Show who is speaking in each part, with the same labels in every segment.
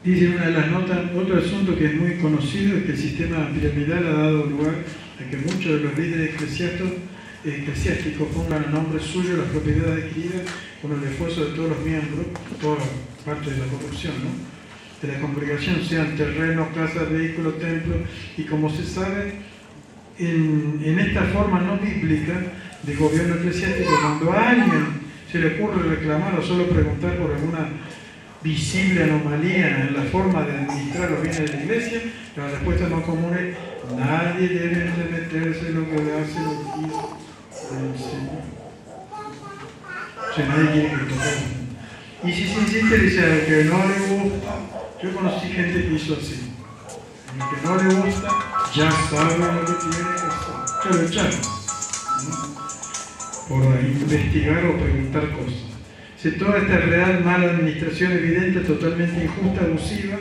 Speaker 1: Dice una de las notas, otro asunto que es muy conocido es que el sistema piramidal ha dado lugar a que muchos de los líderes eclesiásticos pongan a nombre suyo las propiedades adquiridas con el esfuerzo de todos los miembros, toda parte de la corrupción, ¿no?, de la congregación, sean terrenos, casas, vehículos, templos, y como se sabe, en esta forma no bíblica de gobierno eclesiástico, cuando a alguien se le ocurre reclamar o solo preguntar por alguna visible anomalía en la forma de administrar los bienes de la iglesia, la respuesta más común es: nadie debe meterse en lo que le hace el Hijo del Señor. O sea, nadie quiere que toque. Y si se insiste, dice al que no le gusta. Yo conocí gente que hizo así. Al que no le gusta, ya sabe lo que tiene que hacer. Ya lo echaron, ¿no?, por investigar o preguntar cosas. Si toda esta real mala administración evidente, totalmente injusta, abusiva,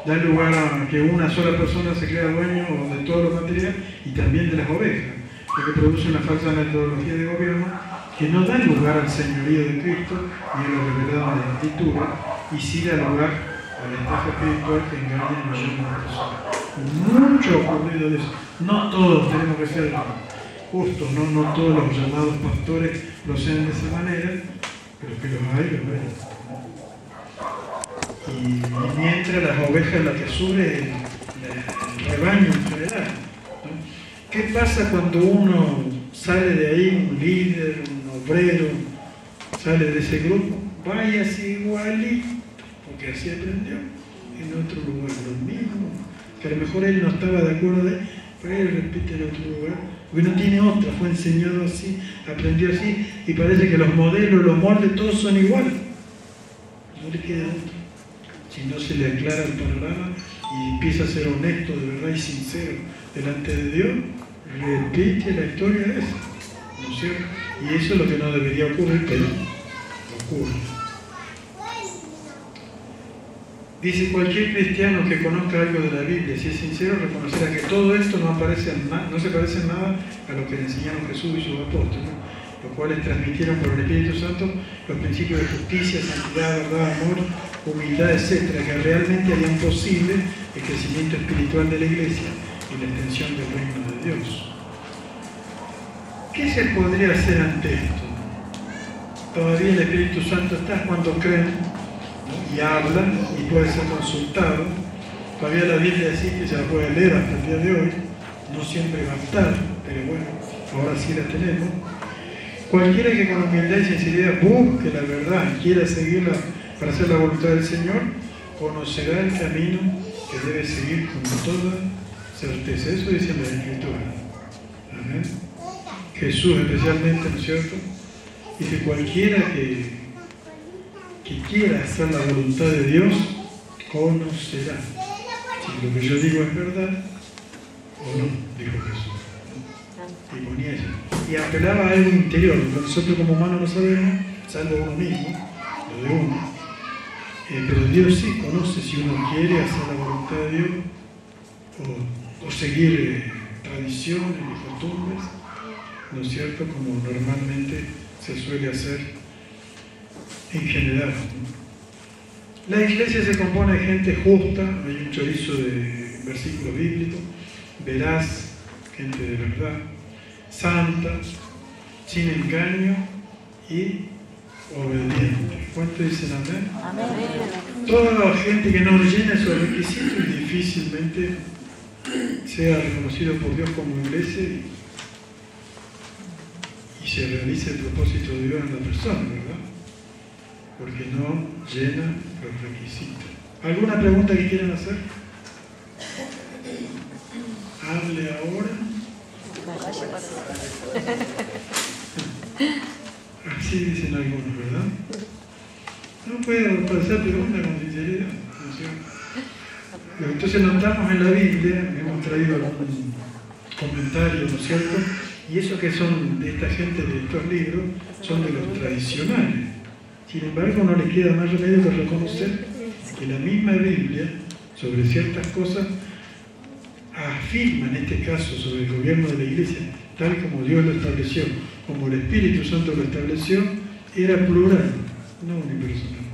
Speaker 1: da lugar a que una sola persona se crea dueño de todo lo material y también de las ovejas, lo que produce una falsa metodología de gobierno que no da lugar al señorío de Cristo ni a lo revelado en la Escritura, y sí da lugar a la estafa espiritual que engaña a millones de personas. Mucho ha ocurrido de eso. No todos tenemos que ser justos, no todos los llamados pastores proceden de esa manera, pero que los hay, Y mientras las ovejas, las que sube el rebaño en general, ¿no? ¿Qué pasa cuando uno sale de ahí, un líder, un obrero, sale de ese grupo? Vaya así igualito, porque así aprendió, en otro lugar lo mismo, que a lo mejor él no estaba de acuerdo, pero él repite en otro lugar, porque no tiene otra, fue enseñado así, aprendió así, y parece que los modelos, los moldes, todos son iguales. No le queda otro. Si no se le aclara el panorama y empieza a ser honesto, de verdad y sincero delante de Dios, repite la historia esa, ¿no es cierto? Y eso es lo que no debería ocurrir, pero ocurre. Dice: cualquier cristiano que conozca algo de la Biblia, si es sincero, reconocerá que todo esto no se parece en nada a lo que le enseñaron Jesús y sus apóstoles, los cuales transmitieron por el Espíritu Santo los principios de justicia, santidad, verdad, amor, humildad, etc., que realmente harían posible el crecimiento espiritual de la Iglesia y la extensión del reino de Dios. ¿Qué se podría hacer ante esto? Todavía el Espíritu Santo está cuando creen y hablan y puede ser consultado. Todavía la Biblia sí que se la puede leer hasta el día de hoy, no siempre va a estar, pero bueno, ahora sí la tenemos. Cualquiera que con humildad y sinceridad busque la verdad y quiera seguirla para hacer la voluntad del Señor, conocerá el camino que debe seguir con toda certeza. Eso dice la Escritura. Amén. Jesús especialmente, ¿no es cierto? Dice: cualquiera que quiera hacer la voluntad de Dios, conocerá si lo que yo digo es verdad o no, dijo Jesús. Y ponía eso. Y apelaba a algo interior, lo que nosotros como humanos no sabemos, salvo uno mismo, lo de uno. Pero Dios sí conoce si uno quiere hacer la voluntad de Dios o seguir tradiciones y costumbres, ¿no es cierto?, como normalmente se suele hacer en general. La iglesia se compone de gente justa, hay un chorizo de versículos bíblicos, veraz, gente de verdad, santa, sin engaño y obediente. ¿Cuántos dicen amén?
Speaker 2: Amén.
Speaker 1: Toda la gente que no llena esos requisitos difícilmente sea reconocido por Dios como iglesia y se realice el propósito de Dios en la persona, ¿verdad? Porque no llena los requisitos. ¿Alguna pregunta que quieran hacer? Hable ahora. Así dicen algunos, ¿verdad? No puedo hacer preguntas con sinceridad, ¿no es cierto? Entonces notamos en la Biblia, hemos traído algún comentario, ¿no es cierto? Y esos que son de esta gente de estos libros son de los tradicionales. Sin embargo, no les queda más remedio que reconocer que la misma Biblia, sobre ciertas cosas, afirma en este caso sobre el gobierno de la Iglesia, tal como Dios lo estableció, como el Espíritu Santo lo estableció, era plural, no unipersonal.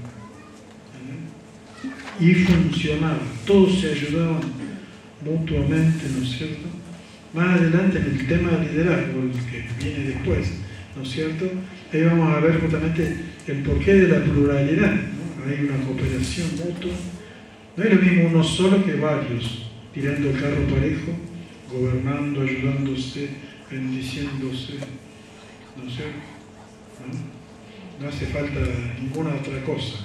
Speaker 1: y funcionaba. Todos se ayudaban mutuamente, ¿no es cierto? Más adelante en el tema del liderazgo, el que viene después, ¿no es cierto? Ahí vamos a ver justamente el porqué de la pluralidad, ¿no? Hay una cooperación mutua. No es lo mismo uno solo que varios, tirando el carro parejo, gobernando, ayudándose, bendiciéndose, ¿no es cierto? ¿No? No hace falta ninguna otra cosa.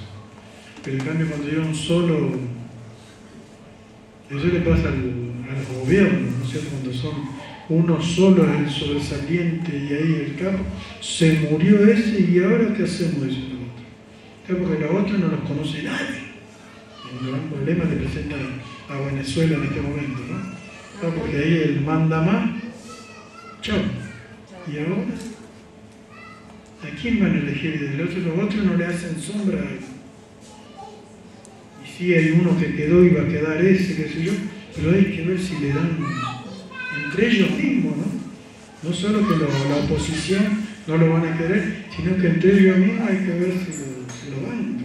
Speaker 1: Pero en cambio cuando hay un solo, eso le pasa al gobierno, ¿no es cierto? Cuando son uno solo es el sobresaliente y ahí el capo, se murió ese y ahora ¿qué hacemos? Eso y lo otro. Claro, porque los otros no los conoce nadie. Un gran problema le presenta a Venezuela en este momento, ¿no? Claro, porque ahí él manda más, chao. ¿Y ahora? ¿A quién van a elegir del otro? Los otros no le hacen sombra. Y sí hay uno que quedó y va a quedar ese, qué sé yo, pero hay que ver si le dan entre ellos mismos, ¿no? No solo que la oposición no lo van a querer, sino que entre ellos mismos hay que ver si lo van.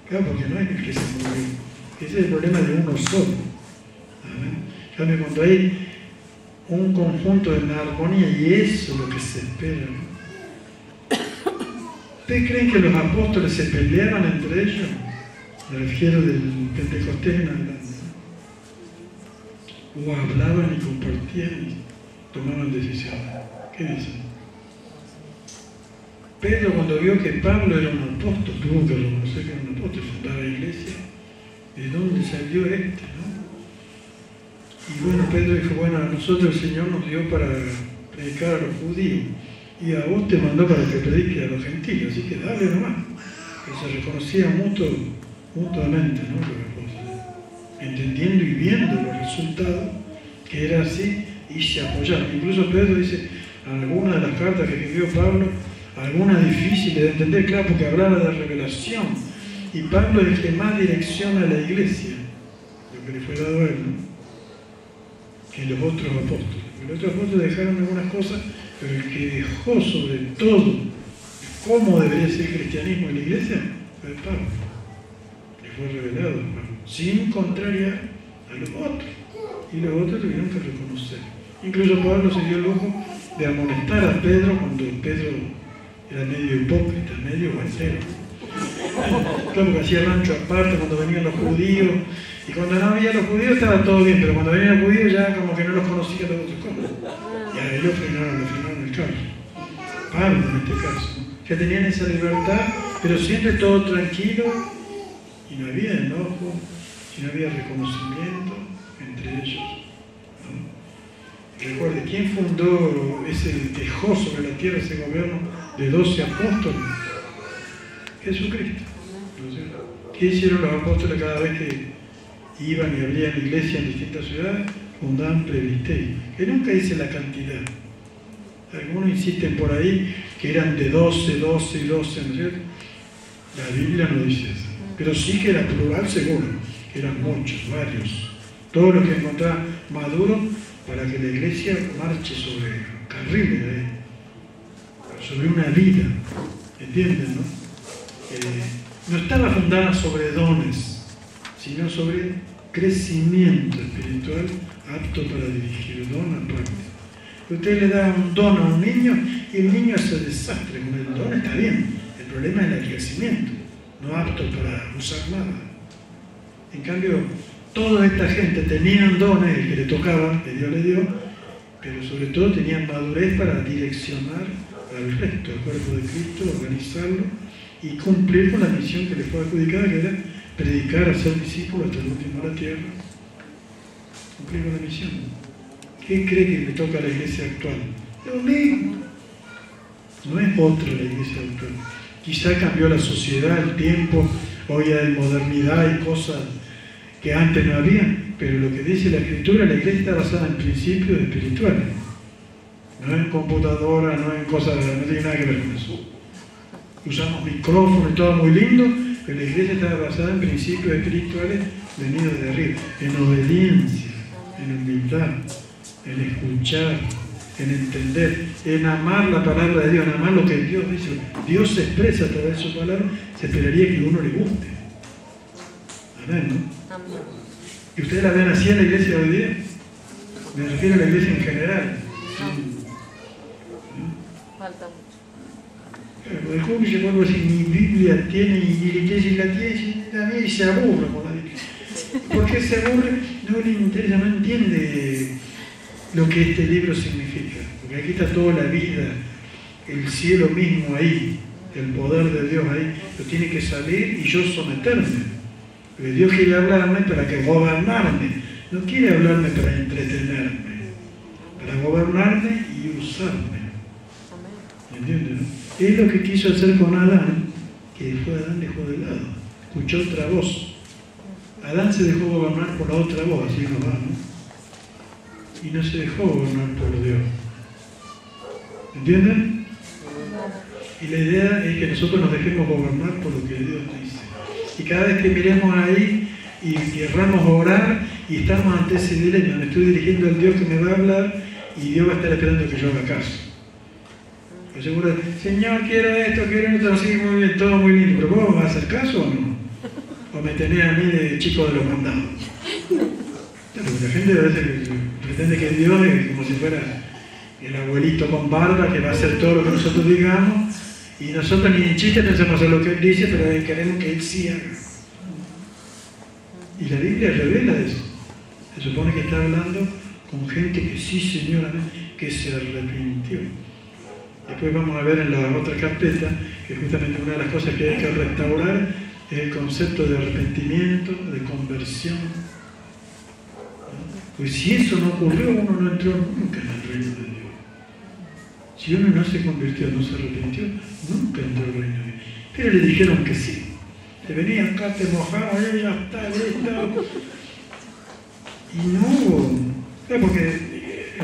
Speaker 1: Claro, porque no es el que se murió. Ese es el problema de uno solo. ¿Amén? Cuando hay un conjunto en armonía, y eso es lo que se espera, ¿no? ¿Ustedes creen que los apóstoles se peleaban entre ellos? Me refiero del Pentecostés en adelante. O hablaban y compartían y tomaban decisiones. ¿Qué dicen? Pedro, cuando vio que Pablo era un apóstol, tuvo que reconocer que era un apóstol, fundaba la iglesia. ¿De dónde salió este, no? Y bueno, Pedro dijo, bueno, a nosotros el Señor nos dio para predicar a los judíos y a vos te mandó para que predique a los gentiles, así que dale nomás. Que se reconocía mutuamente, ¿no? Los apóstoles, entendiendo y viendo los resultados, que era así, y se apoyaban. Incluso Pedro dice, algunas de las cartas que escribió Pablo, algunas difíciles de entender, claro, porque hablaba de revelación. Y Pablo es el que más direcciona a la iglesia, lo que le fue dado a él, ¿no? Que los otros apóstoles. Los otros apóstoles dejaron algunas cosas, pero el que dejó sobre todo cómo debería ser el cristianismo en la iglesia fue Pablo. Le fue revelado a Pablo, sin contrariar a los otros. Y los otros tuvieron que reconocer. Incluso Pablo se dio el lujo de amonestar a Pedro cuando Pedro era medio hipócrita, medio guantero. Claro, que hacía rancho aparte cuando venían los judíos, y cuando no había los judíos estaba todo bien, pero cuando venían los judíos ya como que no los conocía los otros cosas. Y a él lo frenaron el carro. Pablo en este caso, ¿no? Ya tenían esa libertad, pero siempre todo tranquilo, y no había enojo, y no había reconocimiento entre ellos, ¿no? Recuerde, ¿quién fundó dejó sobre la tierra ese gobierno de 12 apóstoles? Jesucristo. ¿Qué hicieron los apóstoles cada vez que iban y abrían iglesias en distintas ciudades? Fundaban presbiterio, que nunca dice la cantidad. Algunos insisten por ahí que eran de 12 y 12, ¿no es cierto? La Biblia no dice eso, pero sí que era plural seguro, que eran muchos, varios. Todos los que encontraban maduros para que la iglesia marche sobre carriles, sobre una vida, ¿entienden, no? No estaba fundada sobre dones, sino sobre crecimiento espiritual apto para dirigir, don aparte. Usted le da un don a un niño y el niño hace desastre con el don, está bien. El problema es el crecimiento, no apto para usar nada. En cambio, toda esta gente tenían dones, el que le tocaba, que Dios le dio, pero sobre todo tenían madurez para direccionar al resto del cuerpo de Cristo, organizarlo y cumplir con la misión que les fue adjudicada, que era predicar, hacer discípulos hasta el último de la tierra. Cumplir con la misión. ¿Qué cree que le toca a la iglesia actual? Lo mismo. No es otra la iglesia actual. Quizá cambió la sociedad, el tiempo, hoy hay modernidad y cosas que antes no había, pero lo que dice la Escritura, la iglesia está basada en principios espirituales. No en computadora, no en cosas, no tiene nada que ver con eso. Usamos micrófonos y todo muy lindo, pero la iglesia está basada en principios espirituales venidos de arriba, en obediencia, en humildad, en escuchar, en entender, en amar la palabra de Dios, en amar lo que Dios dice. Dios se expresa a través de su palabra, se esperaría que a uno le guste. Amén, ¿no?
Speaker 2: Amén.
Speaker 1: ¿Y ustedes la ven así en la iglesia hoy día? Me refiero a la iglesia en general.
Speaker 2: Falta mucho.
Speaker 1: El joven dice, bueno, si mi Biblia tiene, y la iglesia la tiene, también se aburre con la Biblia. ¿Por qué se aburre? No le interesa, no entiende lo que este libro significa. Porque aquí está toda la vida, el cielo mismo ahí, el poder de Dios ahí. Pero tiene que salir y yo someterme. Porque Dios quiere hablarme para que gobernarme. No quiere hablarme para entretenerme. Para gobernarme y usarme. ¿Entiendes? ¿No? Es lo que quiso hacer con Adán, que después Adán dejó de lado. Escuchó otra voz. Adán se dejó gobernar por la otra voz, así nos va, ¿no? Y no se dejó gobernar por Dios. ¿Entienden? Y la idea es que nosotros nos dejemos gobernar por lo que Dios dice. Y cada vez que miremos ahí y querramos orar y estamos ante ese dilema, me estoy dirigiendo al Dios que me va a hablar y Dios va a estar esperando que yo haga caso. Pues seguro, Señor, quiero esto, así muy bien, todo muy lindo, pero ¿vos vas a hacer caso o no? ¿O me tenés a mí de chico de los mandados? Porque la gente a veces pretende que Dios es como si fuera el abuelito con barba que va a hacer todo lo que nosotros digamos y nosotros ni en chiste pensamos hacer lo que Él dice, pero queremos que Él sí haga. Y la Biblia revela eso. Se supone que está hablando con gente que sí, Señor, que se arrepintió. Después vamos a ver en la otra carpeta que justamente una de las cosas que hay que restaurar es el concepto de arrepentimiento, de conversión. Pues si eso no ocurrió, uno no entró nunca en el reino de Dios. Si uno no se convirtió, no se arrepintió, nunca entró en el reino de Dios. Pero le dijeron que sí. Te venían acá, te mojaban, ya está, listo. Y no hubo. Porque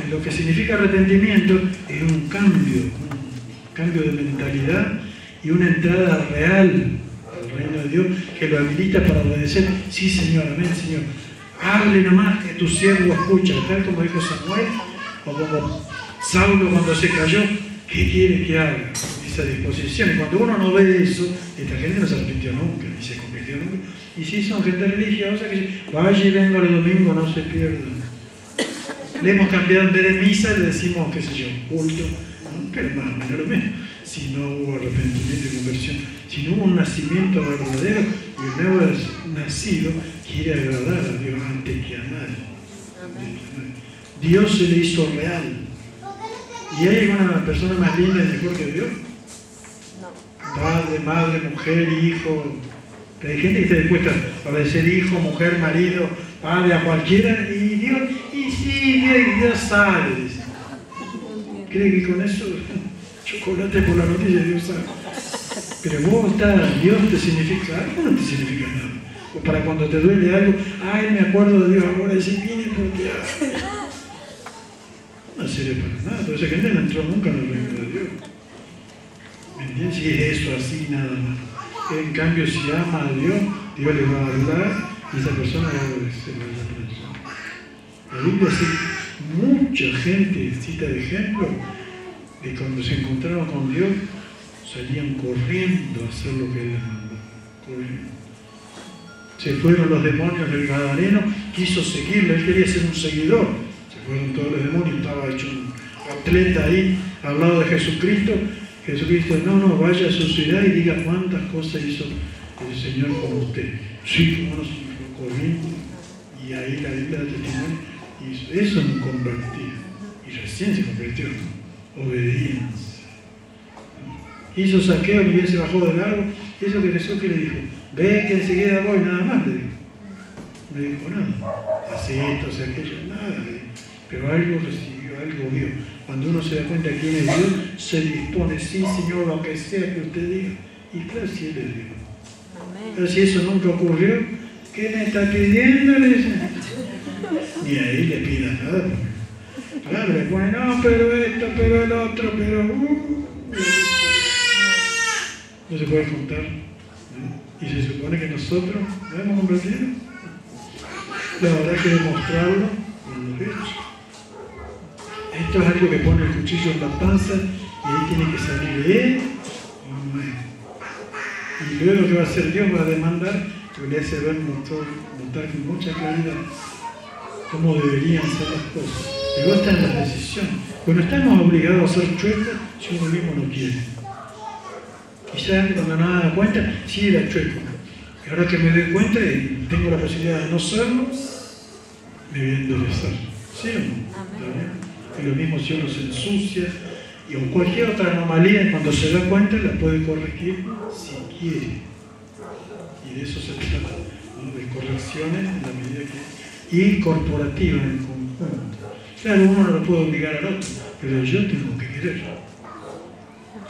Speaker 1: lo que significa arrepentimiento es un cambio de mentalidad y una entrada real al reino de Dios que lo habilita para obedecer. Sí, Señor, amén, Señor. Hable nomás que tu siervo escucha, tal como dijo Samuel, o como Saulo cuando se cayó. ¿Qué quiere que haga? Esa disposición. Y cuando uno no ve eso, esta gente no se arrepintió nunca, ni se convirtió nunca. Y si son gente religiosa que dice, vaya y venga el domingo, no se pierdan. Le hemos cambiado en vez de misa, le decimos, qué sé yo, culto, ¿no? Pero más o menos lo mismo. Si no hubo arrepentimiento y conversión, si no hubo un nacimiento verdadero, y el nuevo nacido quiere agradar a Dios antes que a nadie. Dios se le hizo real. ¿Y hay alguna persona más linda y mejor que Dios? Padre, madre, mujer, hijo. Pero hay gente que está dispuesta a obedecer hijo, mujer, marido, padre, a cualquiera, y Dios, y sí, Dios sabe. ¿Cree que con eso, chocolate por la noticia, Dios sabe? Pero vos estás, Dios te significa algo, no te significa nada. O para cuando te duele algo, ay, me acuerdo de Dios ahora, y si viene porque no sirve para nada. Toda esa gente no entró nunca en el reino de Dios. ¿Me entiendes? Si es eso así, nada más. En cambio, si ama a Dios, Dios le va a hablar y esa persona va a obedecer a esa persona. La Biblia sí, mucha gente cita de ejemplo de cuando se encontraron con Dios, salían corriendo a hacer lo que Él les mandó. Corriendo. Se fueron los demonios del Gadareno, quiso seguirle, él quería ser un seguidor. Se fueron todos los demonios, estaba hecho un atleta ahí al lado de Jesucristo. Jesucristo, no, vaya a su ciudad y diga cuántas cosas hizo el Señor con usted. Sí, como no se fue corriendo. Y ahí la Biblia da testimonio. Y eso es un convertido. Y recién se convirtió, ¿no? Obediencia. Hizo saqueo, ni bien se bajó del árbol. Eso que Jesús que le dijo, ve que enseguida voy, nada más le dijo. No dijo nada. Hace esto, hace aquello, nada le dijo. Pero algo recibió, algo vio. Cuando uno se da cuenta quién es Dios, se dispone, sí, Señor, lo que sea que usted diga. Y claro, si Él es Dios. Pero si eso nunca ocurrió, ¿qué me está pidiendo? Ni ahí le pida nada. Claro, le pone, no, pero esto, pero el otro, pero... no se puede contar. ¿No? Y se supone que nosotros no hemos convertido. La verdad es que demostrarlo con los hechos. Esto es algo que pone el cuchillo en la panza y ahí tiene que salir él o no él. Y luego que va a hacer Dios va a demandar porque le hace ver notar con mucha claridad cómo deberían ser las cosas. Luego están las decisiones. Cuando estamos obligados a ser chuecos, si uno mismo no quiere. Quizás cuando no me da cuenta, sí era chueco. Y ahora que me doy cuenta y tengo la posibilidad de no serlo, me voy a enderezar. ¿Sí o no? Es lo mismo si uno se ensucia y o cualquier otra anomalía, cuando se da cuenta la puede corregir si quiere. Y de eso se trata, ¿no? De correcciones en la medida que... y corporativas en conjunto. Claro, uno no lo puede obligar al otro, pero yo tengo que querer.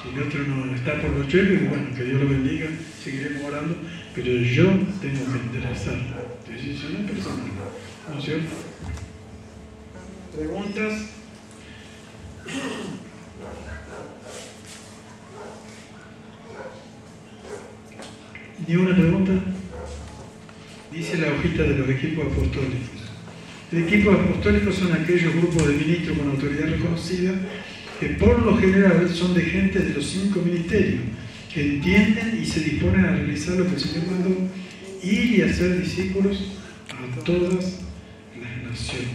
Speaker 1: Si el otro no está por los chuecos, y bueno, que Dios lo bendiga, seguiremos orando, pero yo tengo que interesar. Decisión personal, ¿no es cierto? ¿Preguntas? ¿Ni una pregunta? Dice la hojita de los equipos apostólicos. Los equipos apostólicos son aquellos grupos de ministros con autoridad reconocida que por lo general son de gente de los 5 ministerios, que entienden y se disponen a realizar lo que el Señor mandó, ir y hacer discípulos a todas las naciones.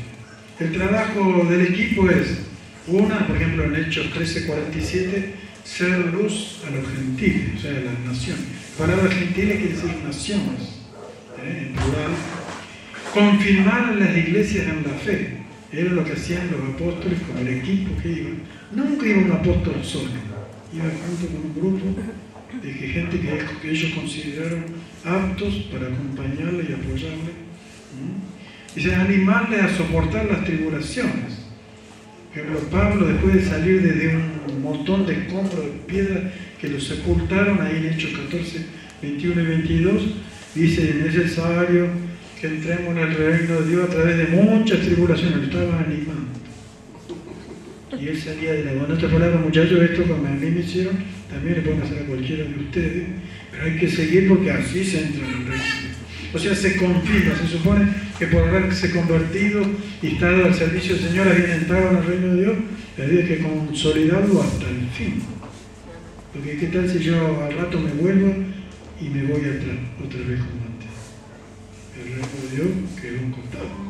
Speaker 1: El trabajo del equipo es, por ejemplo en Hechos 13:47, ser luz a los gentiles, o sea, a las naciones. Palabra gentiles quiere decir naciones, en plural. Confirmar a las iglesias en la fe. Era lo que hacían los apóstoles con el equipo que iban. Nunca iba un apóstol solo. Iba junto con un grupo de gente que ellos consideraron aptos para acompañarle y apoyarle. Dice, animarles a soportar las tribulaciones. Por ejemplo, Pablo, después de salir de un montón de escombros de piedra que los sepultaron, ahí en Hechos 14, 21 y 22, dice, es necesario que entremos en el reino de Dios a través de muchas tribulaciones. Lo estaban animando. Y él salía de la buena. Otra palabra, muchachos, esto como a mí me hicieron, también le pueden hacer a cualquiera de ustedes, pero hay que seguir porque así se entra en el reino. O sea, se confirma, se supone que por haberse convertido y estado al servicio del Señor, habían entrado en el reino de Dios, había que consolidarlo hasta el fin. Porque qué tal si yo al rato me vuelvo y me voy atrás, otra vez como antes. El reino de Dios quedó un costado.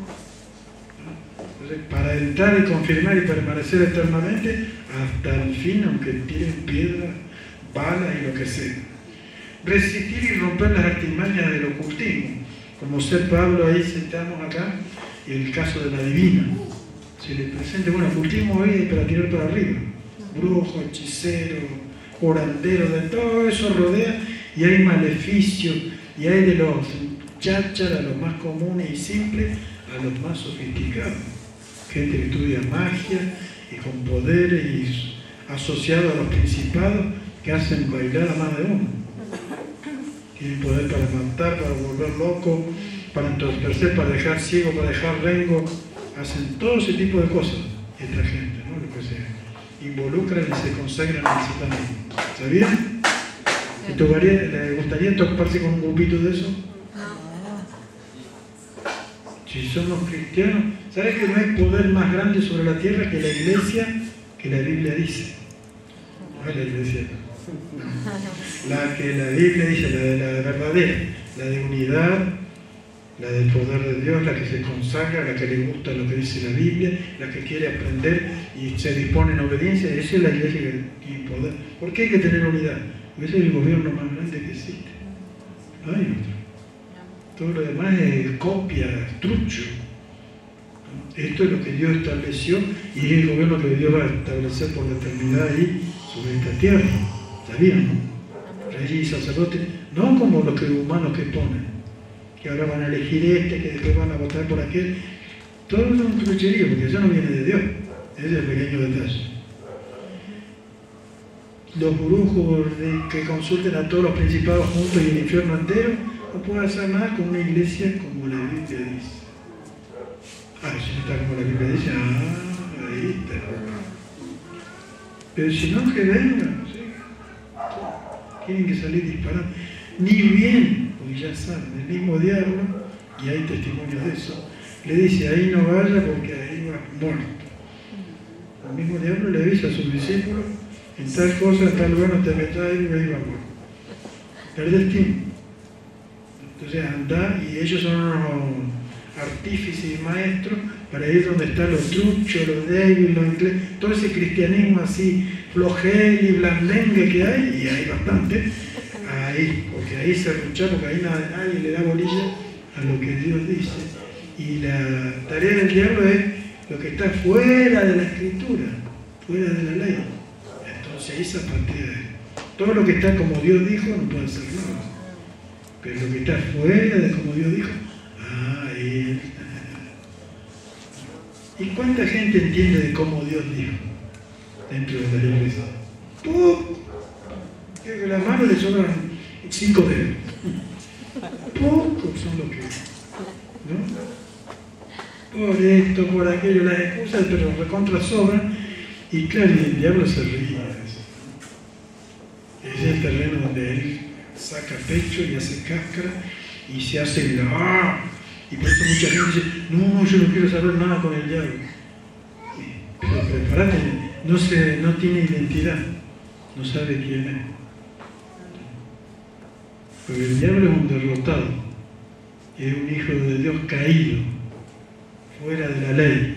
Speaker 1: Entonces, para entrar y confirmar y permanecer eternamente, hasta el fin, aunque tiren piedras, balas y lo que sea. Resistir y romper las artimañas del ocultismo, como ser Pablo ahí sentamos acá, y el caso de la divina. Se le presenta, bueno, ocultismo hoy es para tirar para arriba. Brujo, hechicero, curandero, de todo eso rodea, y hay maleficios, y hay de los chácharas, los más comunes y simples, a los más sofisticados. Gente que estudia magia y con poderes y asociados a los principados que hacen bailar a más de uno. Tienen poder para matar, para volver loco, para entorpecer, para dejar ciego, para dejar rengo. Hacen todo ese tipo de cosas. Esta gente, ¿no? Lo que se involucran y se consagran en el satanismo. ¿Sabían? ¿Le gustaría toparse con un grupito de eso? Si somos cristianos, ¿sabes que no hay poder más grande sobre la tierra que la iglesia, que la Biblia dice? No es la iglesia. La que la Biblia dice, la de la verdadera, la de unidad, la del poder de Dios, la que se consagra, la que le gusta lo que dice la Biblia, la que quiere aprender y se dispone en obediencia. Esa es la iglesia que tiene poder. ¿Por qué hay que tener unidad? Porque ese es el gobierno más grande que existe. No hay otro. Todo lo demás es copia, trucho. Esto es lo que Dios estableció y es el gobierno que Dios va a establecer por la eternidad ahí sobre esta tierra. ¿Sabían, no? Reyes y sacerdotes, no como los humanos que ponen, que ahora van a elegir que después van a votar por aquel. Todo es un trucherío, porque eso no viene de Dios. Ese es el pequeño detalle. Los brujos que consulten a todos los principados juntos y el infierno entero, no puede hacer nada con una iglesia como la Biblia dice. Si no está como la Biblia dice, ahí está. Pero si no, que vengan, ¿sí? Tienen que salir disparando. Ni bien, porque ya saben, el mismo diablo, y hay testimonios de eso, le dice, ahí no vaya porque ahí va muerto. El mismo diablo le dice a sus discípulos, en tal cosa, en tal lugar no te metas ahí, ahí va muerto. Perdés tiempo. Entonces anda, y ellos son unos artífices y maestros para ir donde está lo trucho, lo débil, lo inglés, todo ese cristianismo así flojel y blandengue que hay, y hay bastante, ahí, porque ahí se lucha, porque ahí nadie le da bolilla a lo que Dios dice. Y la tarea del diablo es lo que está fuera de la escritura, fuera de la ley. Entonces esa partida de todo lo que está como Dios dijo no puede hacer nada. Pero lo que está fuera de como Dios dijo, él. ¿Y cuánta gente entiende de cómo Dios dijo dentro de la iglesia? Que las manos le sobran 5 dedos. Pocos son los que, ¿no? Por esto, por aquello, las excusas, pero recontra sobran. Y claro, el diablo se ríe de eso. Es el terreno donde él saca pecho y hace cáscara y se hace y por eso mucha gente dice, no, yo no quiero saber nada con el diablo. Pero prepárate, no tiene identidad, no sabe quién es. Porque el diablo es un derrotado, es un hijo de Dios caído, fuera de la ley.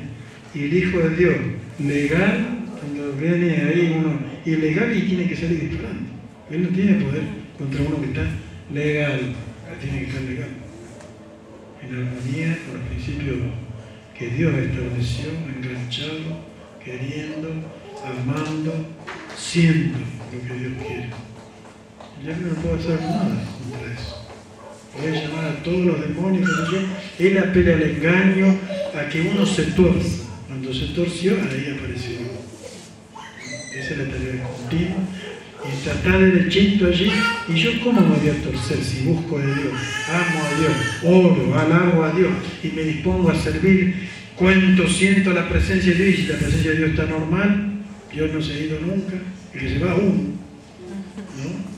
Speaker 1: Y el hijo de Dios, legal, cuando viene ahí uno ilegal y tiene que salir disparando. Él no tiene poder contra uno que está legal, tiene que estar legal. En armonía con los principios que Dios estableció, enganchado, queriendo, amando, siendo lo que Dios quiere. El diablo no puede hacer nada contra eso. Puede llamar a todos los demonios, él apela al engaño, a que uno se tuerza. Cuando se torció, ahí apareció. Esa es la tarea continua. Y tratar derechito allí. ¿Y yo cómo me voy a torcer si busco a Dios, amo a Dios, oro, alabo a Dios y me dispongo a servir? Cuento, siento la presencia de Dios, y si la presencia de Dios está normal, Dios no se ha ido nunca, el que se va uno, ¿no?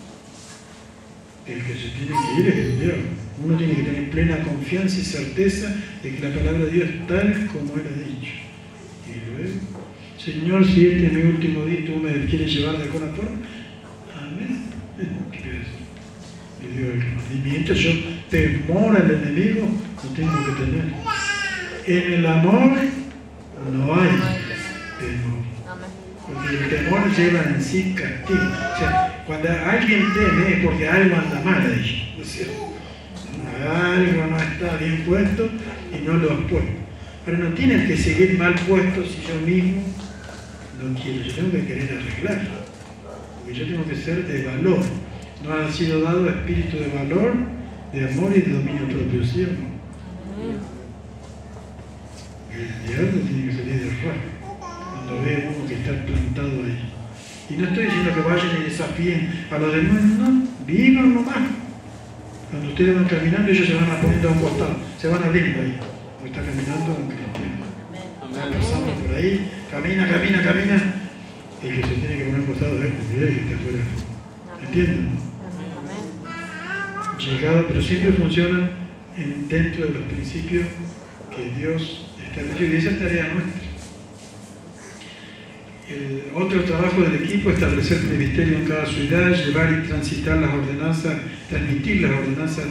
Speaker 1: El que se tiene que ir es el Dios. Uno tiene que tener plena confianza y certeza de que la palabra de Dios es tal como Él ha dicho. Y luego, Señor, si este es mi último día y tú me quieres llevar de alguna forma, amén. Y digo, y mientras yo temor al enemigo, no tengo que tener. En el amor no hay temor. Porque el temor lleva en sí castigo. O sea, cuando alguien teme es porque algo anda mal ahí, ¿no es cierto? Algo no está bien puesto y no lo has puesto. Pero no tienes que seguir mal puesto si yo mismo no quiero. Yo tengo que querer arreglarlo. Porque yo tengo que ser de valor. No ha sido dado espíritu de valor, de amor y de dominio propio, ¿sí o no? El diablo tiene que salir de rato cuando ve a uno que está plantado ahí. Y no estoy diciendo que vayan y desafíen a los demás, no, vivan nomás. Cuando ustedes van caminando, ellos se van a poniendo a un costado, se van abriendo ahí. Porque está caminando un cristiano. Van pasando por ahí, camina. El que se tiene que poner a un costado es el que está afuera. ¿Entienden? Llegado, pero siempre funcionan dentro de los principios que Dios estableció. Y esa es tarea nuestra. Otro trabajo del equipo es establecer ministerio en cada ciudad, llevar y transitar las ordenanzas, transmitir las ordenanzas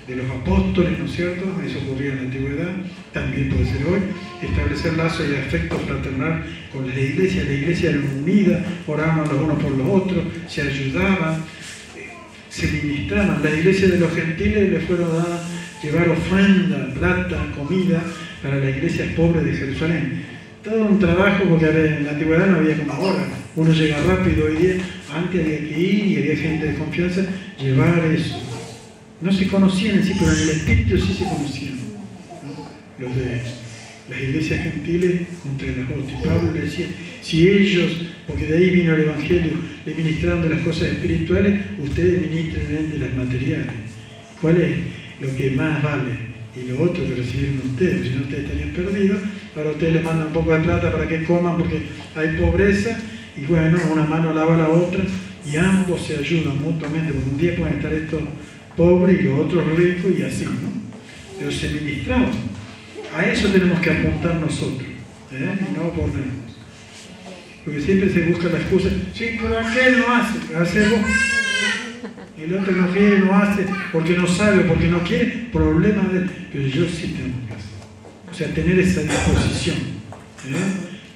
Speaker 1: de los apóstoles, ¿no es cierto? Eso ocurría en la antigüedad, también puede ser hoy. Establecer lazos y afecto fraternal con la iglesia era unida, oraban los unos por los otros, se ayudaban, se ministraban. La iglesia de los gentiles les fueron dadas llevar ofrenda, plata, comida para la iglesia pobre de Jerusalén. Todo un trabajo, porque en la antigüedad no había como ahora. Uno llega rápido, hoy día, antes había que ir y había gente de confianza, llevar eso. No se conocían en sí, pero en el espíritu sí se conocían, ¿no? Los de las iglesias gentiles entre las otras. Y Pablo le decía, si ellos, porque de ahí vino el Evangelio, le ministraron de las cosas espirituales, ustedes ministren de las materiales. ¿Cuál es lo que más vale? Y lo otro que recibieron ustedes, si no ustedes estarían perdidos. Ahora ustedes les mandan un poco de plata para que coman porque hay pobreza, y bueno, una mano lava la otra y ambos se ayudan mutuamente, porque un día pueden estar estos pobres y los otros ricos y así, ¿no? Pero se ministraban. A eso tenemos que apuntar nosotros, y no ponernos. Porque siempre se busca la excusa, sí, pero aquel no hace, hace vos. El otro no quiere, no hace, porque no sabe, porque no quiere, problema de él. Pero yo sí tengo que hacer. O sea, tener esa disposición.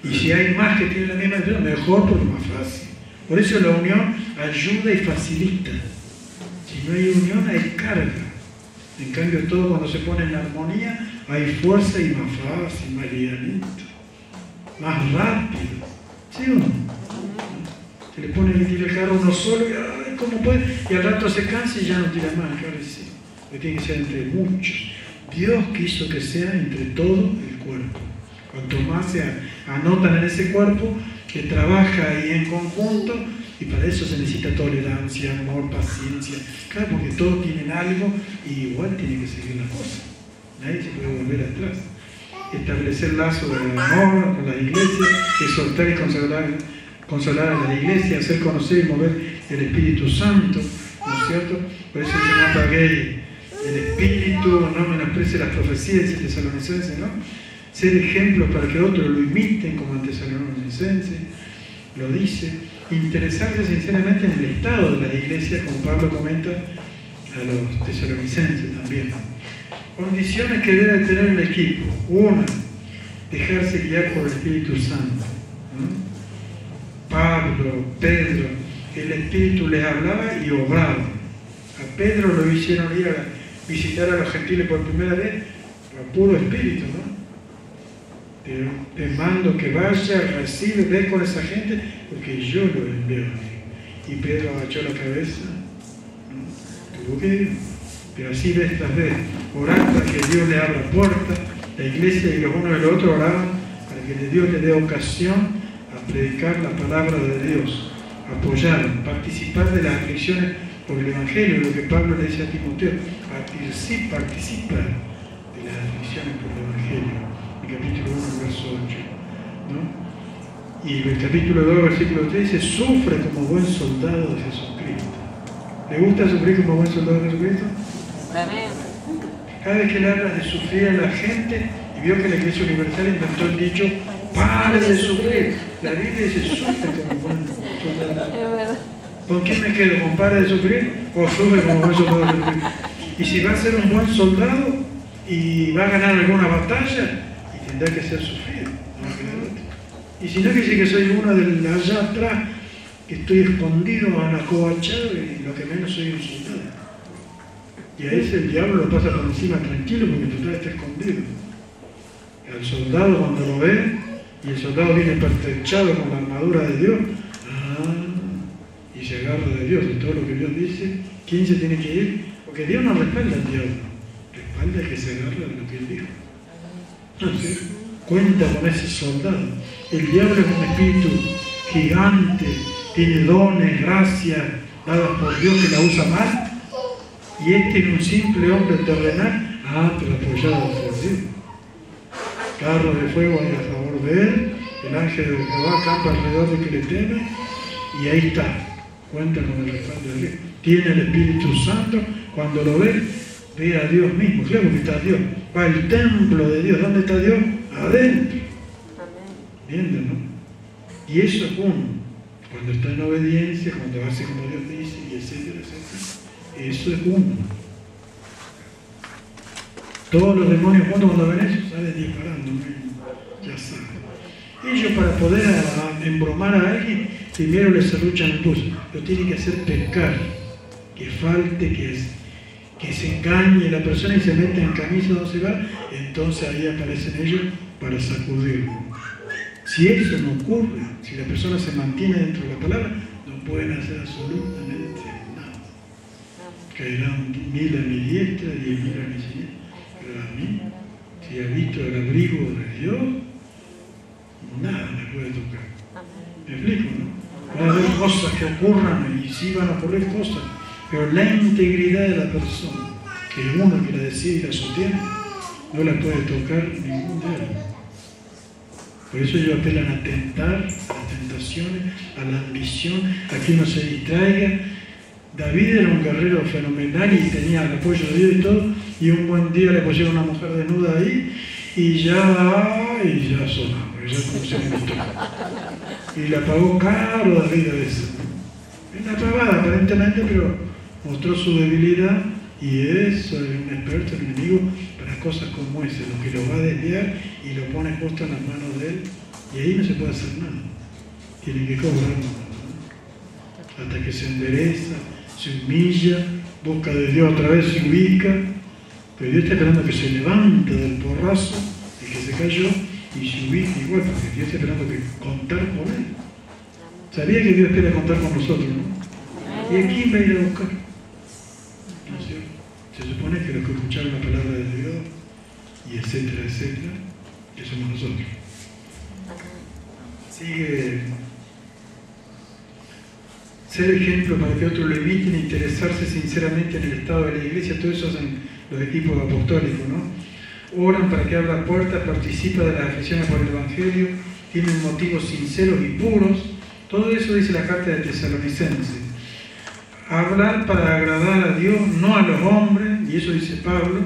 Speaker 1: Y si hay más que tienen la misma disposición, mejor porque es más fácil. Por eso la unión ayuda y facilita. Si no hay unión, hay carga. En cambio, todo cuando se pone en armonía, hay fuerza y más fácil, más livianito, más rápido. ¿Sí o no? Se le pone el tira el carro uno solo y ¡ay, cómo puede! Y al rato se cansa y ya no tira más. Claro que sí. Porque tiene que ser entre muchos. Dios quiso que sea entre todo el cuerpo. Cuanto más se anotan en ese cuerpo, que trabaja ahí en conjunto, y para eso se necesita tolerancia, amor, paciencia. Claro, porque todos tienen algo y igual tiene que seguir la cosa. Nadie se puede volver atrás. Establecer lazos de amor con la iglesia, exhortar y consolar a la iglesia, hacer conocer y mover el Espíritu Santo, ¿no es cierto? Por eso yo no apagué el Espíritu, no menosprecie las profecías de Tesalonicenses, ¿no? Ser ejemplos para que otros lo imiten como en Tesalonicenses, lo dice. Interesarse sinceramente en el estado de la iglesia, como Pablo comenta a los tesalonicenses también. Condiciones que debe tener el equipo. Una, dejarse guiar por el Espíritu Santo. Pablo, Pedro, el Espíritu les hablaba y obraba. A Pedro lo hicieron ir a visitar a los gentiles por primera vez, a puro Espíritu, ¿no? Te mando que vaya, recibe, ve con esa gente, porque yo lo envío a mí. Y Pedro agachó la cabeza, ¿no? Tuvo que ir. Pero así vez tras vez, orar para que Dios le abra puertas, la iglesia y los unos y los otros oraban para que Dios le dé ocasión a predicar la palabra de Dios, apoyar, participar de las aflicciones por el Evangelio, lo que Pablo le dice a Timoteo, participa de las aflicciones por el Evangelio. Capítulo 1, verso 8, ¿no? Y el capítulo 2, versículo 3 dice, sufre como buen soldado de Jesucristo. ¿Le gusta sufrir como buen soldado de Jesucristo?
Speaker 2: Amén.
Speaker 1: Cada vez que le hablas de sufrir a la gente, y vio que la Iglesia Universal inventó el dicho, pare de sufrir. La Biblia dice, sufre como buen soldado. ¿Con quién me quedo? ¿Con pare de sufrir? ¿O sufre como buen soldado de Jesucristo? Y si va a ser un buen soldado y va a ganar alguna batalla, tendrá que ser sufrido, ¿no? Y si no, que dice que soy uno de allá atrás, que estoy escondido, anacobachado, y lo que menos soy un soldado. Y a ese el diablo lo pasa por encima tranquilo porque total está escondido. Al soldado cuando lo ve, y el soldado viene pertrechado con la armadura de Dios, y se agarra de Dios, de todo lo que Dios dice, ¿quién se tiene que ir? Porque Dios no respalda al diablo, respalda al que se agarra de lo que Él dijo. Entonces, cuenta con ese soldado. El diablo es un espíritu gigante, tiene dones, gracias dadas por Dios que la usa mal, y este es un simple hombre terrenal, pero apoyado por Dios. Carro de fuego hay a favor de él, el ángel de Jehová acampa alrededor de que le teme, y ahí está, cuenta con el respaldo de Dios. Tiene el Espíritu Santo, cuando lo ve a Dios mismo, claro que está Dios. Va al templo de Dios. ¿Dónde está Dios? Adentro. Viendo, ¿no? Y eso es uno. Cuando está en obediencia, cuando hace como Dios dice, y etcétera, etcétera. Eso es uno. Todos los demonios, cuando ven eso, salen disparando, ¿no? Ya saben. Ellos, para poder embromar a alguien, primero les serruchan el pulso. Lo tienen que hacer pecar, que falte, que se engañe la persona y se mete en camisa donde se va, entonces ahí aparecen ellos para sacudirlo. Si eso no ocurre, si la persona se mantiene dentro de la palabra, no pueden hacer absolutamente nada. Caerán 1000 a mi diestra, 10.000 a mi siniestra, pero a mí, si habito el abrigo de Dios, nada me puede tocar. ¿Me explico, no? Va a haber cosas que ocurran y sí van a ocurrir cosas, pero la integridad de la persona, que uno que la decide y la sostiene, no la puede tocar ningún diablo. Por eso ellos apelan a tentar, a las tentaciones, a la ambición, a que uno se distraiga. David era un guerrero fenomenal y tenía el apoyo de Dios y todo, y un buen día le pusieron una mujer desnuda ahí, y ya sonaba, porque ya como se me invitó. Y la pagó caro David a veces. Es una pagada aparentemente, pero mostró su debilidad y eso es un experto, un enemigo para cosas como esa, lo que lo va a desviar y lo pone justo en las manos de él y ahí no se puede hacer nada. Tiene que cobrar ¿no? Hasta que se endereza, se humilla, busca de Dios otra vez, se ubica, pero Dios está esperando que se levante del porrazo y que se cayó y se ubique igual, porque Dios está esperando que contar con él. Sabía que Dios espera contar con nosotros, ¿no? ¿Y a quién va a ir a buscar? ¿No es cierto? Se supone que los que escucharon la palabra de Dios, y etcétera, etcétera, que somos nosotros. Sigue. Ser ejemplo para que otros lo imiten, interesarse sinceramente en el estado de la iglesia, todo eso hacen los equipos apostólicos, ¿no? Oran para que abra puertas, participa de las aflicciones por el Evangelio, tienen motivos sinceros y puros. Todo eso dice la carta de Tesalonicenses. Hablar para agradar a Dios, no a los hombres, y eso dice Pablo.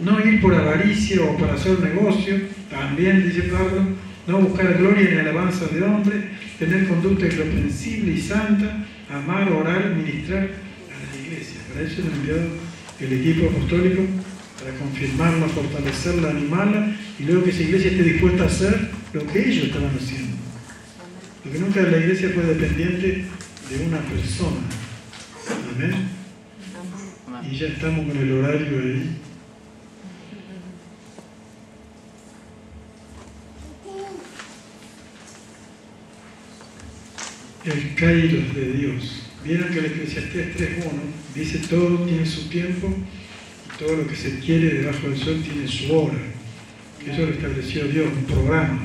Speaker 1: No ir por avaricia o para hacer negocio, también dice Pablo. No buscar gloria ni alabanza de hombres, tener conducta irreprensible y santa, amar, orar, ministrar a la iglesia. Para eso nos ha enviado el equipo apostólico, para confirmarla, fortalecerla, animarla, y luego que esa iglesia esté dispuesta a hacer lo que ellos estaban haciendo. Porque nunca la iglesia fue dependiente de una persona. Amén. Y ya estamos con el horario ahí. El Kairos de Dios. Vieron que el Eclesiastés 3.1 dice todo tiene su tiempo y todo lo que se quiere debajo del sol tiene su hora. Eso lo estableció Dios, un programa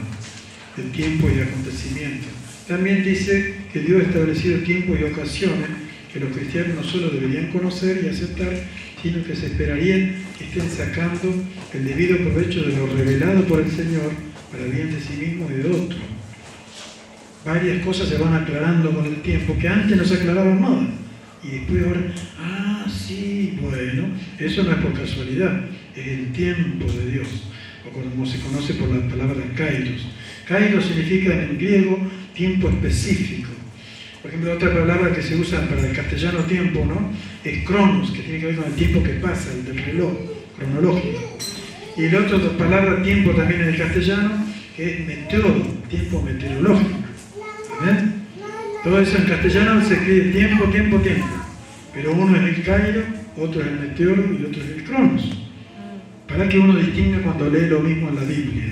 Speaker 1: de tiempo y de acontecimiento. También dice que Dios ha establecido tiempos y ocasiones que los cristianos no solo deberían conocer y aceptar, sino que se esperarían que estén sacando el debido provecho de lo revelado por el Señor para bien de sí mismos y de otros. Varias cosas se van aclarando con el tiempo, que antes no se aclaraban nada. Y después ahora, sí, bueno, eso no es por casualidad, es el tiempo de Dios, o como se conoce por la palabra kairos. Kairos significa en griego tiempo específico. Por ejemplo, otra palabra que se usa para el castellano tiempo, ¿no? Es cronos, que tiene que ver con el tiempo que pasa, el del reloj cronológico. Y la otra palabra tiempo también en el castellano, que es meteoro, tiempo meteorológico. ¿Ven? Todo eso en castellano se escribe tiempo, tiempo, tiempo. Pero uno es el Cairo, otro es el meteoro y otro es el cronos. Para que uno distinga cuando lee lo mismo en la Biblia.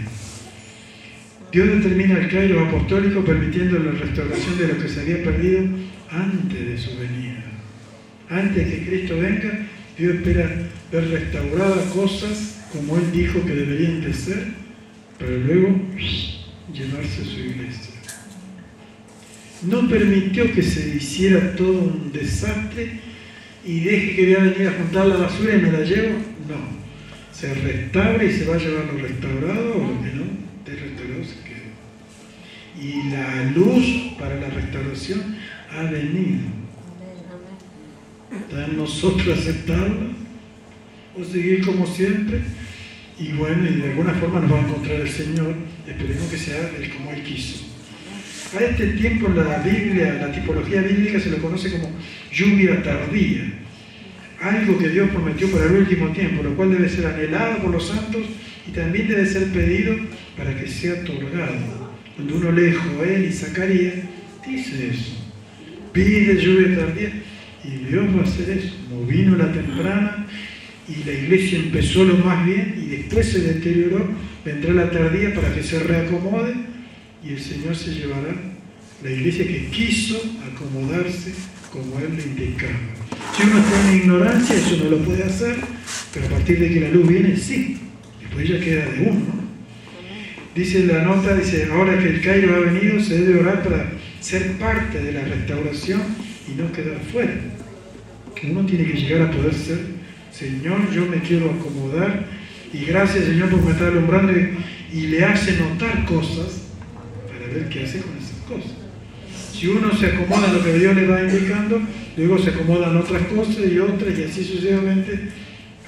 Speaker 1: Dios determina el Cairo apostólico permitiendo la restauración de lo que se había perdido antes de su venida. Antes de que Cristo venga, Dios espera ver restauradas cosas como Él dijo que deberían de ser, para luego llevarse a su iglesia. No permitió que se hiciera todo un desastre y deje que voy a venir a juntar la basura y me la llevo. No. Se restaura y se va a llevar lo restaurado o lo que no esté restaurado se queda. Y la luz para la restauración ha venido. Está en nosotros aceptarla o seguir como siempre. Y bueno, y de alguna forma nos va a encontrar el Señor. Esperemos que sea Él como Él quiso. A este tiempo en la Biblia, la tipología bíblica se lo conoce como lluvia tardía. Algo que Dios prometió para el último tiempo, lo cual debe ser anhelado por los santos y también debe ser pedido para que sea otorgado. Cuando uno lee Joel y Zacarías, dice eso. Pide lluvia tardía y Dios va a hacer eso. Como vino la temprana y la iglesia empezó lo más bien y después se deterioró, vendrá la tardía para que se reacomode y el Señor se llevará la iglesia que quiso acomodarse como Él le indicaba. Si uno está en ignorancia, eso no lo puede hacer, pero a partir de que la luz viene, sí. Después ya queda de uno, ¿no? Dice la nota, dice, ahora que el Cairo ha venido, se debe orar para ser parte de la restauración y no quedar fuera. Uno tiene que llegar a poder ser, Señor, yo me quiero acomodar y gracias, Señor, por me estar alumbrando y le hace notar cosas para ver qué hace con esas cosas. Si uno se acomoda a lo que Dios le va indicando, luego se acomodan otras cosas y otras y así sucesivamente